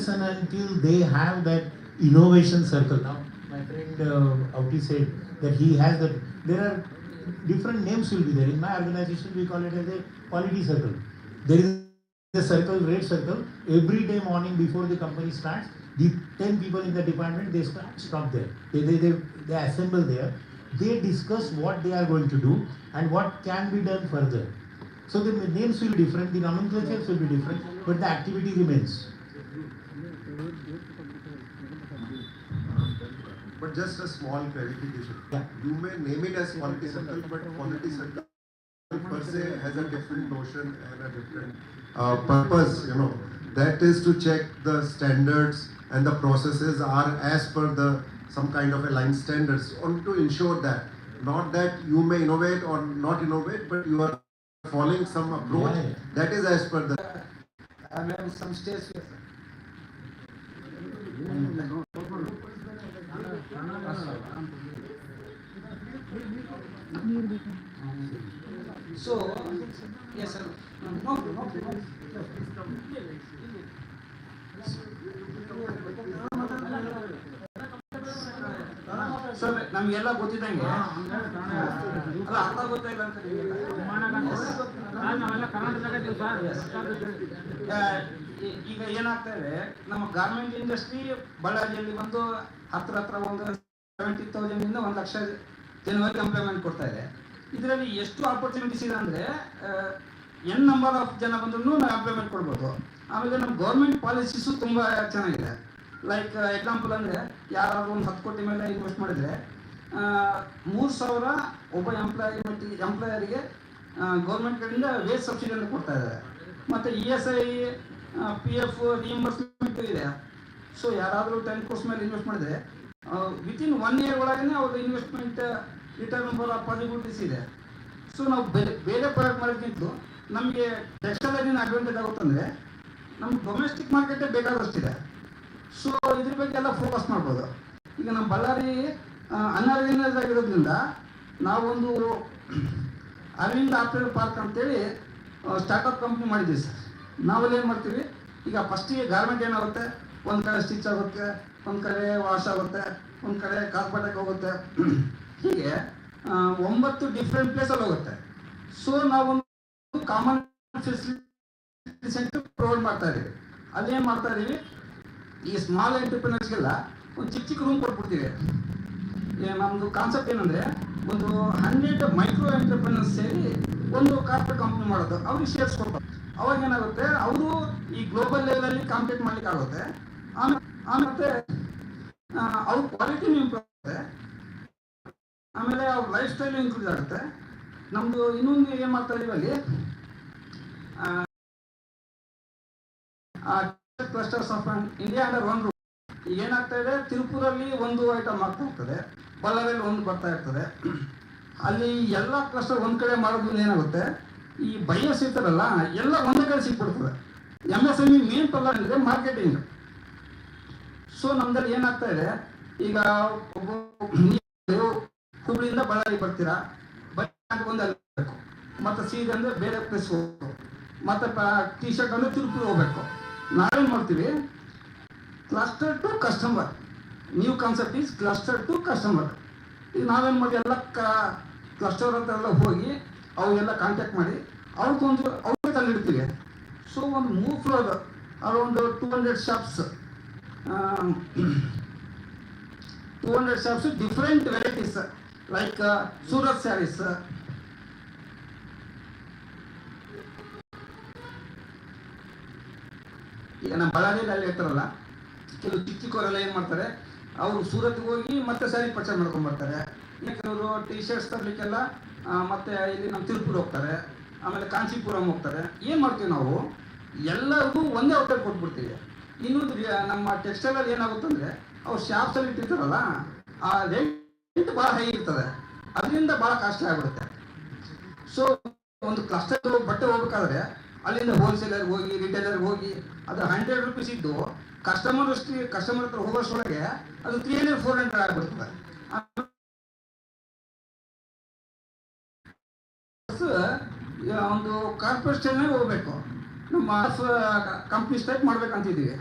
and until they have that innovation circle. Now, my friend Auti said that he has that. There are different names will be there. In my organization, we call it as a quality circle. There is a circle, red circle. Every day morning before the company starts, the 10 people in the department, they stop there. They assemble there. They discuss what they are going to do and what can be done further. So the names will be different, the nomenclatures will be different, but the activity remains. But just a small clarification. Yeah. You may name it as quality circle, but quality circle per se has a different notion and a different purpose. That is to check the standards and the processes are as per some kind of aligned standards, on to ensure that not that you may innovate or not innovate, but you are following some approach that is as per the. I have some stage here. So, yes sir. No. Sir ನಮಗೆಲ್ಲ ಗೊತ್ತಿದ್ದಂಗೆ ಅಲ್ಲ ಅರ್ಥ ಗೊತ್ತಾಯಿಲ್ಲ ಅಂತ ಈಗ ಏನಾಗ್ತಾ ಇದೆ, ನಮ್ಮ garment industry ಬಳ್ಳಾರಿಯಲ್ಲಿ ಒಂದು ಹತ್ರ ಒಂದು 70,000 ಇಂದ 1 ಲಕ್ಷ ಜನವರೆಗೆ ಎಂಪ್ಲಾಯ್ಮೆಂಟ್ ಕೊಡ್ತಾ ಇದೆ. ಇದರಲ್ಲಿ ಎಷ್ಟು ಆಪರ್ಚುನಿಟೀಸ್ ಇದೆ ಅಂದರೆ n ನಂಬರ್ ಆಫ್ ಜನ ಬಂದ್ರೂ ನಾವು ಎಂಪ್ಲಾಯ್ಮೆಂಟ್ ಕೊಡ್ಬೋದು. ಆಮೇಲೆ ನಮ್ಮ ಗೌರ್ಮೆಂಟ್ ಪಾಲಿಸೀಸು ತುಂಬ ಚೆನ್ನಾಗಿದೆ. ಲೈಕ್ ಎಕ್ಸಾಂಪಲ್ ಅಂದರೆ ಯಾರಾದರೂ ಒಂದು 10 ಕೋಟಿ ಮೇಲೆ ಇನ್ವೆಸ್ಟ್ ಮಾಡಿದರೆ 3,000 ಒಬ್ಬ ಎಂಪ್ಲಾಯರಿಗೆ ಗೌರ್ಮೆಂಟ್ ಕಡೆಯಿಂದ ವೇಜ್ ಸಬ್ಸಿಡಿ ಅಂತ ಕೊಡ್ತಾ ಇದ್ದಾರೆ. ಮತ್ತು ESI PF ರಿಇಂಬರ್ಸ್ಮೆಂಟ್ ಇದೆ. ಸೊ ಯಾರಾದರೂ 10 ಕೋರ್ಸ್ ಮೇಲೆ ಇನ್ವೆಸ್ಟ್ ಮಾಡಿದರೆ ವಿತಿನ್ 1 ಇಯರ್ ಒಳಗೇ ಅವ್ರದ್ದು ಇನ್ವೆಸ್ಟ್ಮೆಂಟ್ ರಿಟರ್ನ್ ಬರೋ ಪಾಸಿಬಿಲಿಟೀಸ್ ಇದೆ. ಸೊ ನಾವು ಬೇರೆ ಪ್ರಾಡಕ್ಟ್ ಮಾಡೋದಕ್ಕಿಂತಲೂ ನಮಗೆ ಟೆಕ್ಸ್ಟೈಲ್ ಏನು ಅಡ್ವಾಂಟೇಜ್ ಆಗುತ್ತಂದರೆ ನಮ್ಗೆ ಡೊಮೆಸ್ಟಿಕ್ ಮಾರ್ಕೆಟೇ ಬೇಕಾದಷ್ಟಿದೆ. ಸೊ ಇದ್ರ ಬಗ್ಗೆ ಎಲ್ಲ ಫೋಕಸ್ ಮಾಡ್ಬೋದು. ಈಗ ನಮ್ಮ ಬಳ್ಳಾರಿ ಅನ್ಆರ್ಗನೈಸ್ ಆಗಿರೋದ್ರಿಂದ ನಾವೊಂದು ಅರವಿಂದ್ ಆಪರೇಟರ್ ಪಾರ್ಕ್ ಅಂತೇಳಿ ಸ್ಟಾರ್ಟಪ್ ಕಂಪ್ನಿ ಮಾಡಿದ್ದೀವಿ ಸರ್. ನಾವೆಲ್ಲ ಏನು ಮಾಡ್ತೀವಿ, ಈಗ ಫಸ್ಟಿಗೆ ಗಾರ್ಮೆಂಟ್ ಏನಾಗುತ್ತೆ, ಒಂದು ಕಡೆ ಸ್ಟಿಚ್ ಆಗುತ್ತೆ, ಒಂದು ಕಡೆ ವಾಶ್ ಆಗುತ್ತೆ, ಒಂದು ಕಡೆ ಕಾರ್ಪೆಟಕ್ಕೆ ಹೋಗುತ್ತೆ, ಹೀಗೆ 9 ಡಿಫ್ರೆಂಟ್ ಪ್ಲೇಸಲ್ಲಿ ಹೋಗುತ್ತೆ. ಸೊ ನಾವೊಂದು ಕಾಮನ್ ಫೆಸಿಲಿಟಿ ಸೆಂಟರ್ ಪ್ರೊವೈಡ್ ಮಾಡ್ತಾ ಇದ್ದೀವಿ. ಅಲ್ಲೇನು ಮಾಡ್ತಾ ಇದ್ದೀವಿ, ಈ ಸ್ಮಾಲ್ ಎಂಟರ್ಪ್ರಿನರ್ಸ್ಗೆಲ್ಲ ಒಂದು ಚಿಕ್ಕ ರೂಮ್ ಕೊಟ್ಬಿಡ್ತೀವಿ. ನಮ್ಮದು ಕಾನ್ಸೆಪ್ಟ್ ಏನಂದರೆ, ಒಂದು 100 ಮೈಕ್ರೋ ಎಂಟರ್ಪ್ರಿನರ್ಸ್ ಸೇರಿ ಒಂದು ಕಾರ್ಪೊರೇಟ್ ಕಂಪ್ನಿ ಮಾಡೋದು, ಅವ್ರಿಗೆ ಶೇರ್ಸ್ ಕೊಡ್ತಾರೆ. ಅವಾಗ ಏನಾಗುತ್ತೆ, ಅವರು ಈ ಗ್ಲೋಬಲ್ ಲೆವೆಲಲ್ಲಿ ಕಾಂಪೀಟ್ ಮಾಡ್ಲಿಕ್ಕೆ ಆಗುತ್ತೆ. ಆಮೇಲೆ ಅವ್ರ ಕ್ವಾಲಿಟಿನೂ ಇಂಪ್ರೂವ್ ಆಗುತ್ತೆ, ಆಮೇಲೆ ಅವ್ರ ಲೈಫ್ ಸ್ಟೈಲು ಇಂಕ್ರೀಸ್ ಆಗುತ್ತೆ. ನಮ್ಮದು ಇನ್ನೊಂದು ಏನು ಮಾಡ್ತಾ ಇದೀವಿ ಅಲ್ಲಿ, clusters of India under one room. ಈಗ ಏನಾಗ್ತಾ ಇದೆ, ತಿರುಪುರಲ್ಲಿ ಒಂದು ಐಟಮ್ ಆಗ್ತಾ ಇರ್ತದೆ, ಬಳ್ಳಾರಿಯಲ್ಲಿ ಒಂದು ಬರ್ತಾ ಇರ್ತದೆ. ಅಲ್ಲಿ ಎಲ್ಲ ಕ್ಲಸ್ಟರ್ ಒಂದು ಕಡೆ ಮಾಡೋದ್ರಿಂದ ಏನಾಗುತ್ತೆ, ಈ ಬೈಯರ್ಸ್ ಇರ್ತಾರಲ್ಲ ಎಲ್ಲ ಒಂದೇ ಕಡೆ ಸಿಕ್ಬಿಡ್ತದೆ. MSME ಮೇನ್ ಪ್ರಾಬ್ಲಮ್ ಅಂದರೆ ಮಾರ್ಕೆಟಿಂಗ್. ಸೊ ನಮ್ದಲ್ಲಿ ಏನಾಗ್ತಾ ಇದೆ, ಈಗ ಹುಬ್ಳಿಯಿಂದ ಬಳ್ಳಾರಿ ಬರ್ತೀರಾ, ಒಂದು ಅಲ್ಲಿ ಹೋಗ್ಬೇಕು, ಮತ್ತು ಸೀರೆ ಅಂದರೆ ಬೇರೆ ಪ್ಲೇಸ್ ಹೋಗ್ಬೇಕು, ಮತ್ತು ಟಿ ಶರ್ಟ್ ಅಂದರೆ ತಿರುಪುರ ಹೋಗ್ಬೇಕು. ನಾವೇನು ಮಾಡ್ತೀವಿ, cluster to customer. New concept is cluster to customer. ಈಗ ನಾವೇನು ಮಾಡಿ ಎಲ್ಲ ಕ್ಲಸ್ಟರ್ ಅಂತ ಎಲ್ಲ ಹೋಗಿ ಅವೆಲ್ಲ ಕಾಂಟ್ಯಾಕ್ಟ್ ಮಾಡಿ ಅವ್ರಿಗೆ ತಲ್ಲಿಡ್ತೀವಿ. ಸೊ ಒಂದು 3 floor around 200 shops, 200 shops, different varieties like Surat sarees, ಈಗ ನಮ್ಮ ಬಳ್ಳಾರಿಯಲ್ಲಿ ಅಲ್ಲಿ ಇರ್ತಾರಲ್ಲ ಕೆಲವು ಚಿಕ್ಕವರೆಲ್ಲ ಏನು ಮಾಡ್ತಾರೆ, ಅವರು ಸೂರತ್ಗೆ ಹೋಗಿ ಮತ್ತೆ ಸ್ಯಾರಿ ಪರ್ಚೇಸ್ ಮಾಡ್ಕೊಂಡ್ಬರ್ತಾರೆ. ಕೆಲವರು ಟಿ ಶರ್ಟ್ಸ್ ತರಲಿಕ್ಕೆಲ್ಲ ಮತ್ತೆ ಇಲ್ಲಿ ನಮ್ಮ ತಿರುಪುರ ಹೋಗ್ತಾರೆ, ಆಮೇಲೆ ಕಾಂಚೀಪುರಂ ಹೋಗ್ತಾರೆ. ಏನು ಮಾಡ್ತೀವಿ ನಾವು, ಎಲ್ಲರಿಗೂ ಒಂದೇ ಔಟ್ಲೆಟ್ ಕೊಟ್ಬಿಡ್ತೀವಿ. ಇನ್ನೊಂದು ನಮ್ಮ ಟೆಕ್ಸ್ಟೈಲಲ್ಲಿ ಏನಾಗುತ್ತಂದರೆ, ಅವ್ರು ಶಾಪ್ಸಲ್ಲಿ ಇಟ್ಟಿರ್ತಾರಲ್ಲ ಆ ರೇಟ್ ಭಾಳ ಹೈ ಇರ್ತದೆ, ಅದರಿಂದ ಭಾಳ ಕಾಸ್ಟ್ಲಿ ಆಗಿಬಿಡುತ್ತೆ. ಸೊ ಒಂದು ಕ್ಲಸ್ಟರ್ ಬಟ್ಟೆ ಹೋಗ್ಬೇಕಾದ್ರೆ ಅಲ್ಲಿಂದ ಹೋಲ್ಸೇಲರ್ಗೆ ಹೋಗಿ ರಿಟೇಲರ್ಗೆ ಹೋಗಿ ಅದು 100 ರೂಪೀಸ್ ಇದ್ದು ಕಸ್ಟಮರ್ ಹತ್ರ ಹೋಗೋಷ್ಟೊಳಗೆ ಅದು 300-400 ಆಗಿಬಿಡ್ತದೆ. ಒಂದು ಕಾರ್ಪೊರೇಟ್ ಸ್ಟೈಲ್ನಾಗ ಹೋಗ್ಬೇಕು, ನಮ್ಮ company ಸ್ಟೈಪ್ ಮಾಡ್ಬೇಕಂತಿದ್ದೀವಿ.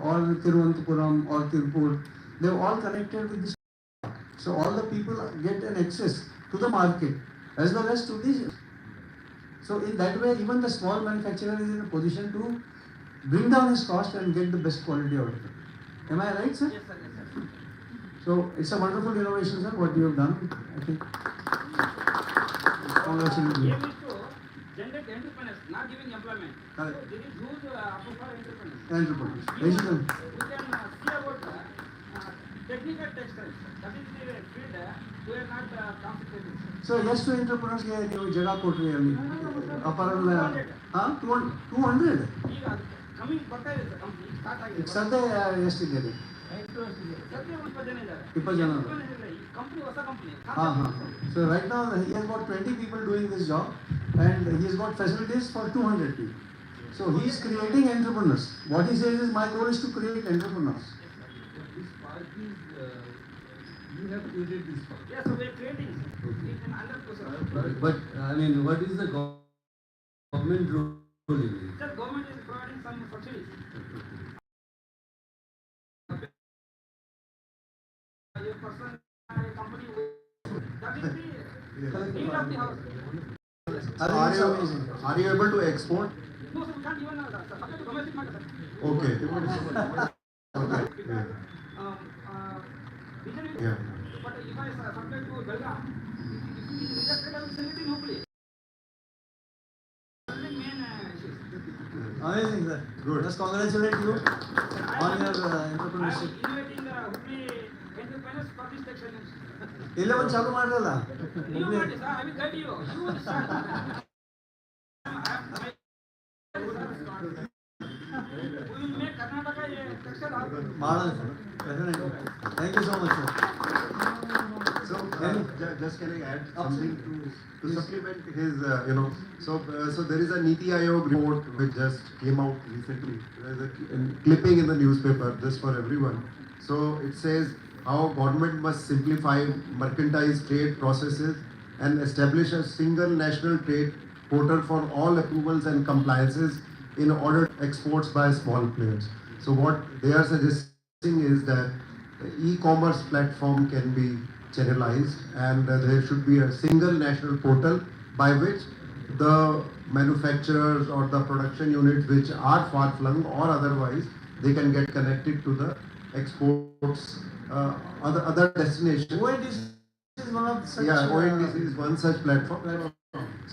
All Thiruvananthapuram or Tirupur, they're all connected with this. So all the people get an access to the market as well as to this. So in that way, even the small manufacturer is in a position to bring down his cost and get the best quality out of it. Am I right, sir? Yes, sir. Yes, sir. So it's a wonderful innovation, sir, what you have done. I think. Congratulations. Aim is to generate entrepreneurs, not giving employment. Correct. So there is huge opportunity for entrepreneurs. Entrepreneurs. Even Basically. we can see about technical textiles. That is the field we are not concentrating. So yes to entrepreneurs, you jaga kotri apparel 200. ಈಗ coming ಬರ್ತಾ ಇದೆ sir, company start ಆಗಿದೆ. ಸದ್ಯ ಎಷ್ಟಿದೆ? ಸದ್ಯ 20 ಜನ ಇದ್ದಾರೆ. 20 ಜನ. ಈ ಕಂಪ್ನಿ ಹೊಸ company. So right now he has got 20 people doing this job and he has got facilities for 200 people. So he is creating entrepreneurs. What he says is, my goal is to create entrepreneurs. This park is, you have created this park. Yes, so we are creating it in 100%. But I mean, what is the government role in it? Sir, government is providing some subsidies. Your person, company, that is the need of the house. Are you able to export? No, sir, we can't even supply to domestic market, sir. Okay. Okay. Yeah. But if I supply to Belgaum, it is rejected, I will sell it in Hubli. That's the main issues. Amazing, sir. Good. Just congratulate you on your entrepreneurship. inviting the Hubli entrepreneurs for this excellence. 11 ಚಾಲು ಮಾಡಲ್ಲ. You want it, sir? I will guide you. You will start. We will make Karnataka a textile hub. ಮಾಡೋಣ sir. Definitely. Thank you so much, sir. So, just can I add something to Please. supplement his, so there is a Niti Aayog report which just came out recently. There is a clipping in the newspaper, just for everyone. So it says how government must simplify mercantile trade processes and establish a single national trade portal for all approvals and compliances in order exports by small players. So what they are suggesting is that the e-commerce platform can be channelized and there should be a single national portal by which the manufacturers or the production units which are far-flung or otherwise, they can get connected to the exports, other destinations. ONDC is one of such. Yeah, ONDC is one such platform.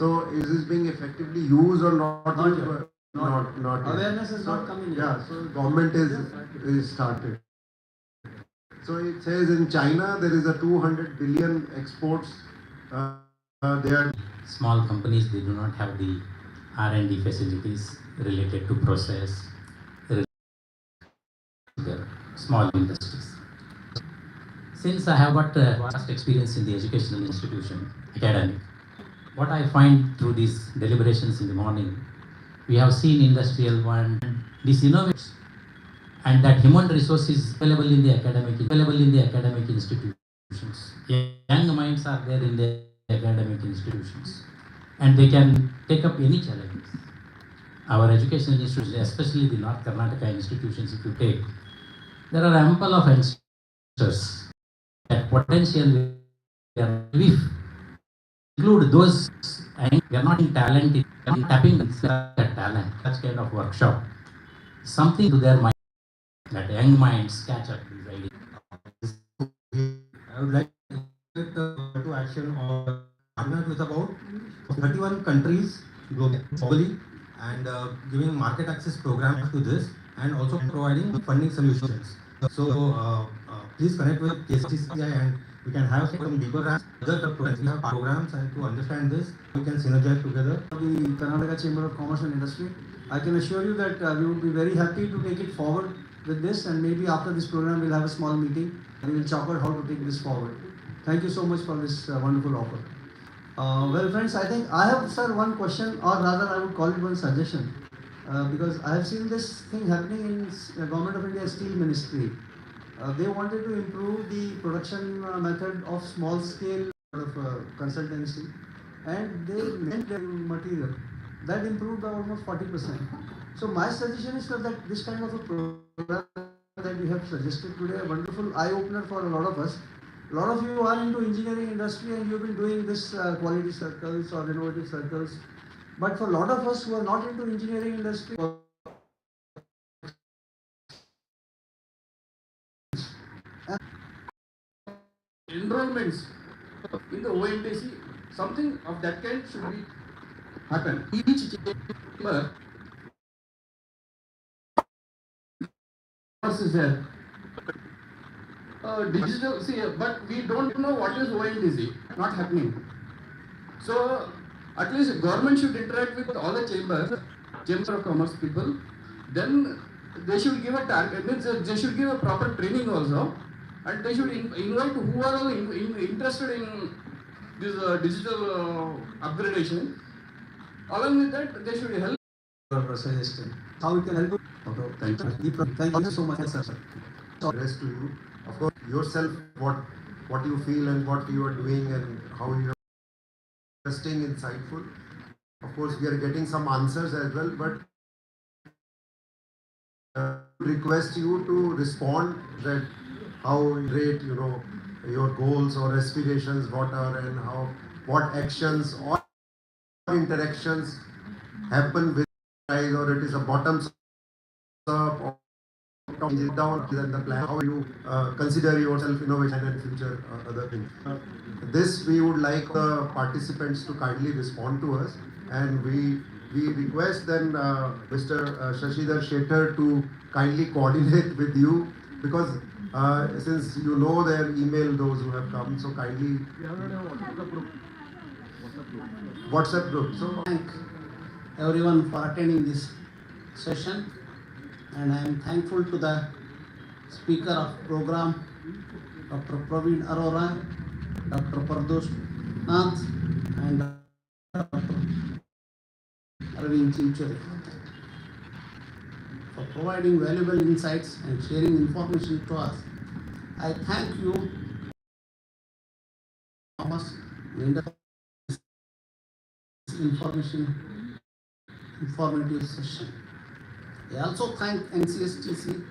So is this being effectively used or not? Not used? yet. Not yet. Awareness is not coming yet. Yeah, so government is started. So it says in China there is a 200 billion exports. They are Small companies, they do not have the R&D facilities related to process, their small industries. Since I have got vast experience in the educational institution, academic, what I find through these deliberations in the morning, we have seen industrial one, these innovations, and that human resource is available in the academic institutions. Young minds are there in the academic institutions, and they can take up any challenges. Our educational institutions, especially the North Karnataka institutions, if you take, there are ample of youngsters that potential we include those, and we are not in talent, in tapping that talent, such kind of workshop, something to their mind, that young minds catch up these ideas. I would like to get to action or partner with about 31 countries globally and giving market access program to this and also providing funding solutions. So please connect with KCC&I and we can have some deeper other programs and to understand this we can synergize together. The Karnataka Chamber of Commerce and Industry, I can assure you that we would be very happy to take it forward with this, and maybe after this program we'll have a small meeting and we'll chalk out how to take this forward. Thank you so much for this wonderful offer. Well friends, I think I have, sir, one question, or rather I would call it one suggestion, because I have seen this thing happening in Government of India Steel Ministry. They wanted to improve the production method of small scale consultancy, and they meant their material. That improved by almost 40%. So my suggestion is that this kind of a program that we have suggested today, a wonderful eye-opener for a lot of us. A lot of you are into engineering industry and you've been doing this quality circles or innovative circles. But for a lot of us who are not into engineering industry, enrollments in the ONDC, something of that kind should be happen. Each chamber is there. Digital, see, but we don't know what is ONDC, not happening. So at least government should interact with all the chambers, Chamber of Commerce people. Then they should give a target, means they should give a proper training also, and they should invite who are all interested in this digital upgradation. Along with that, they should help. your suggestion, how we can help you. Thank you. Thank you so much, sir. Rest to you. Of course, yourself, what you feel and what you are doing and how you are interesting, insightful. Of course, we are getting some answers as well, but request you to respond that how great, your goals or aspirations, what are, and what actions or interactions happen with guys, or it is a bottoms up or down than the plan, how you consider yourself innovation and future other things. This we would like the participants to kindly respond to us, and we we request then Mr. Shashidhar Shettar to kindly coordinate with you, because since you know their email, those who have come, so kindly WhatsApp group. So thank everyone for attending this session, and I am thankful to the speaker of program, Dr. Praveen Arora, Dr. Pradosh Nath, and Dr. Aravind Chinchure for providing valuable insights and sharing information to us. I thank you, Thomas, this informative session. I also thank NCSTC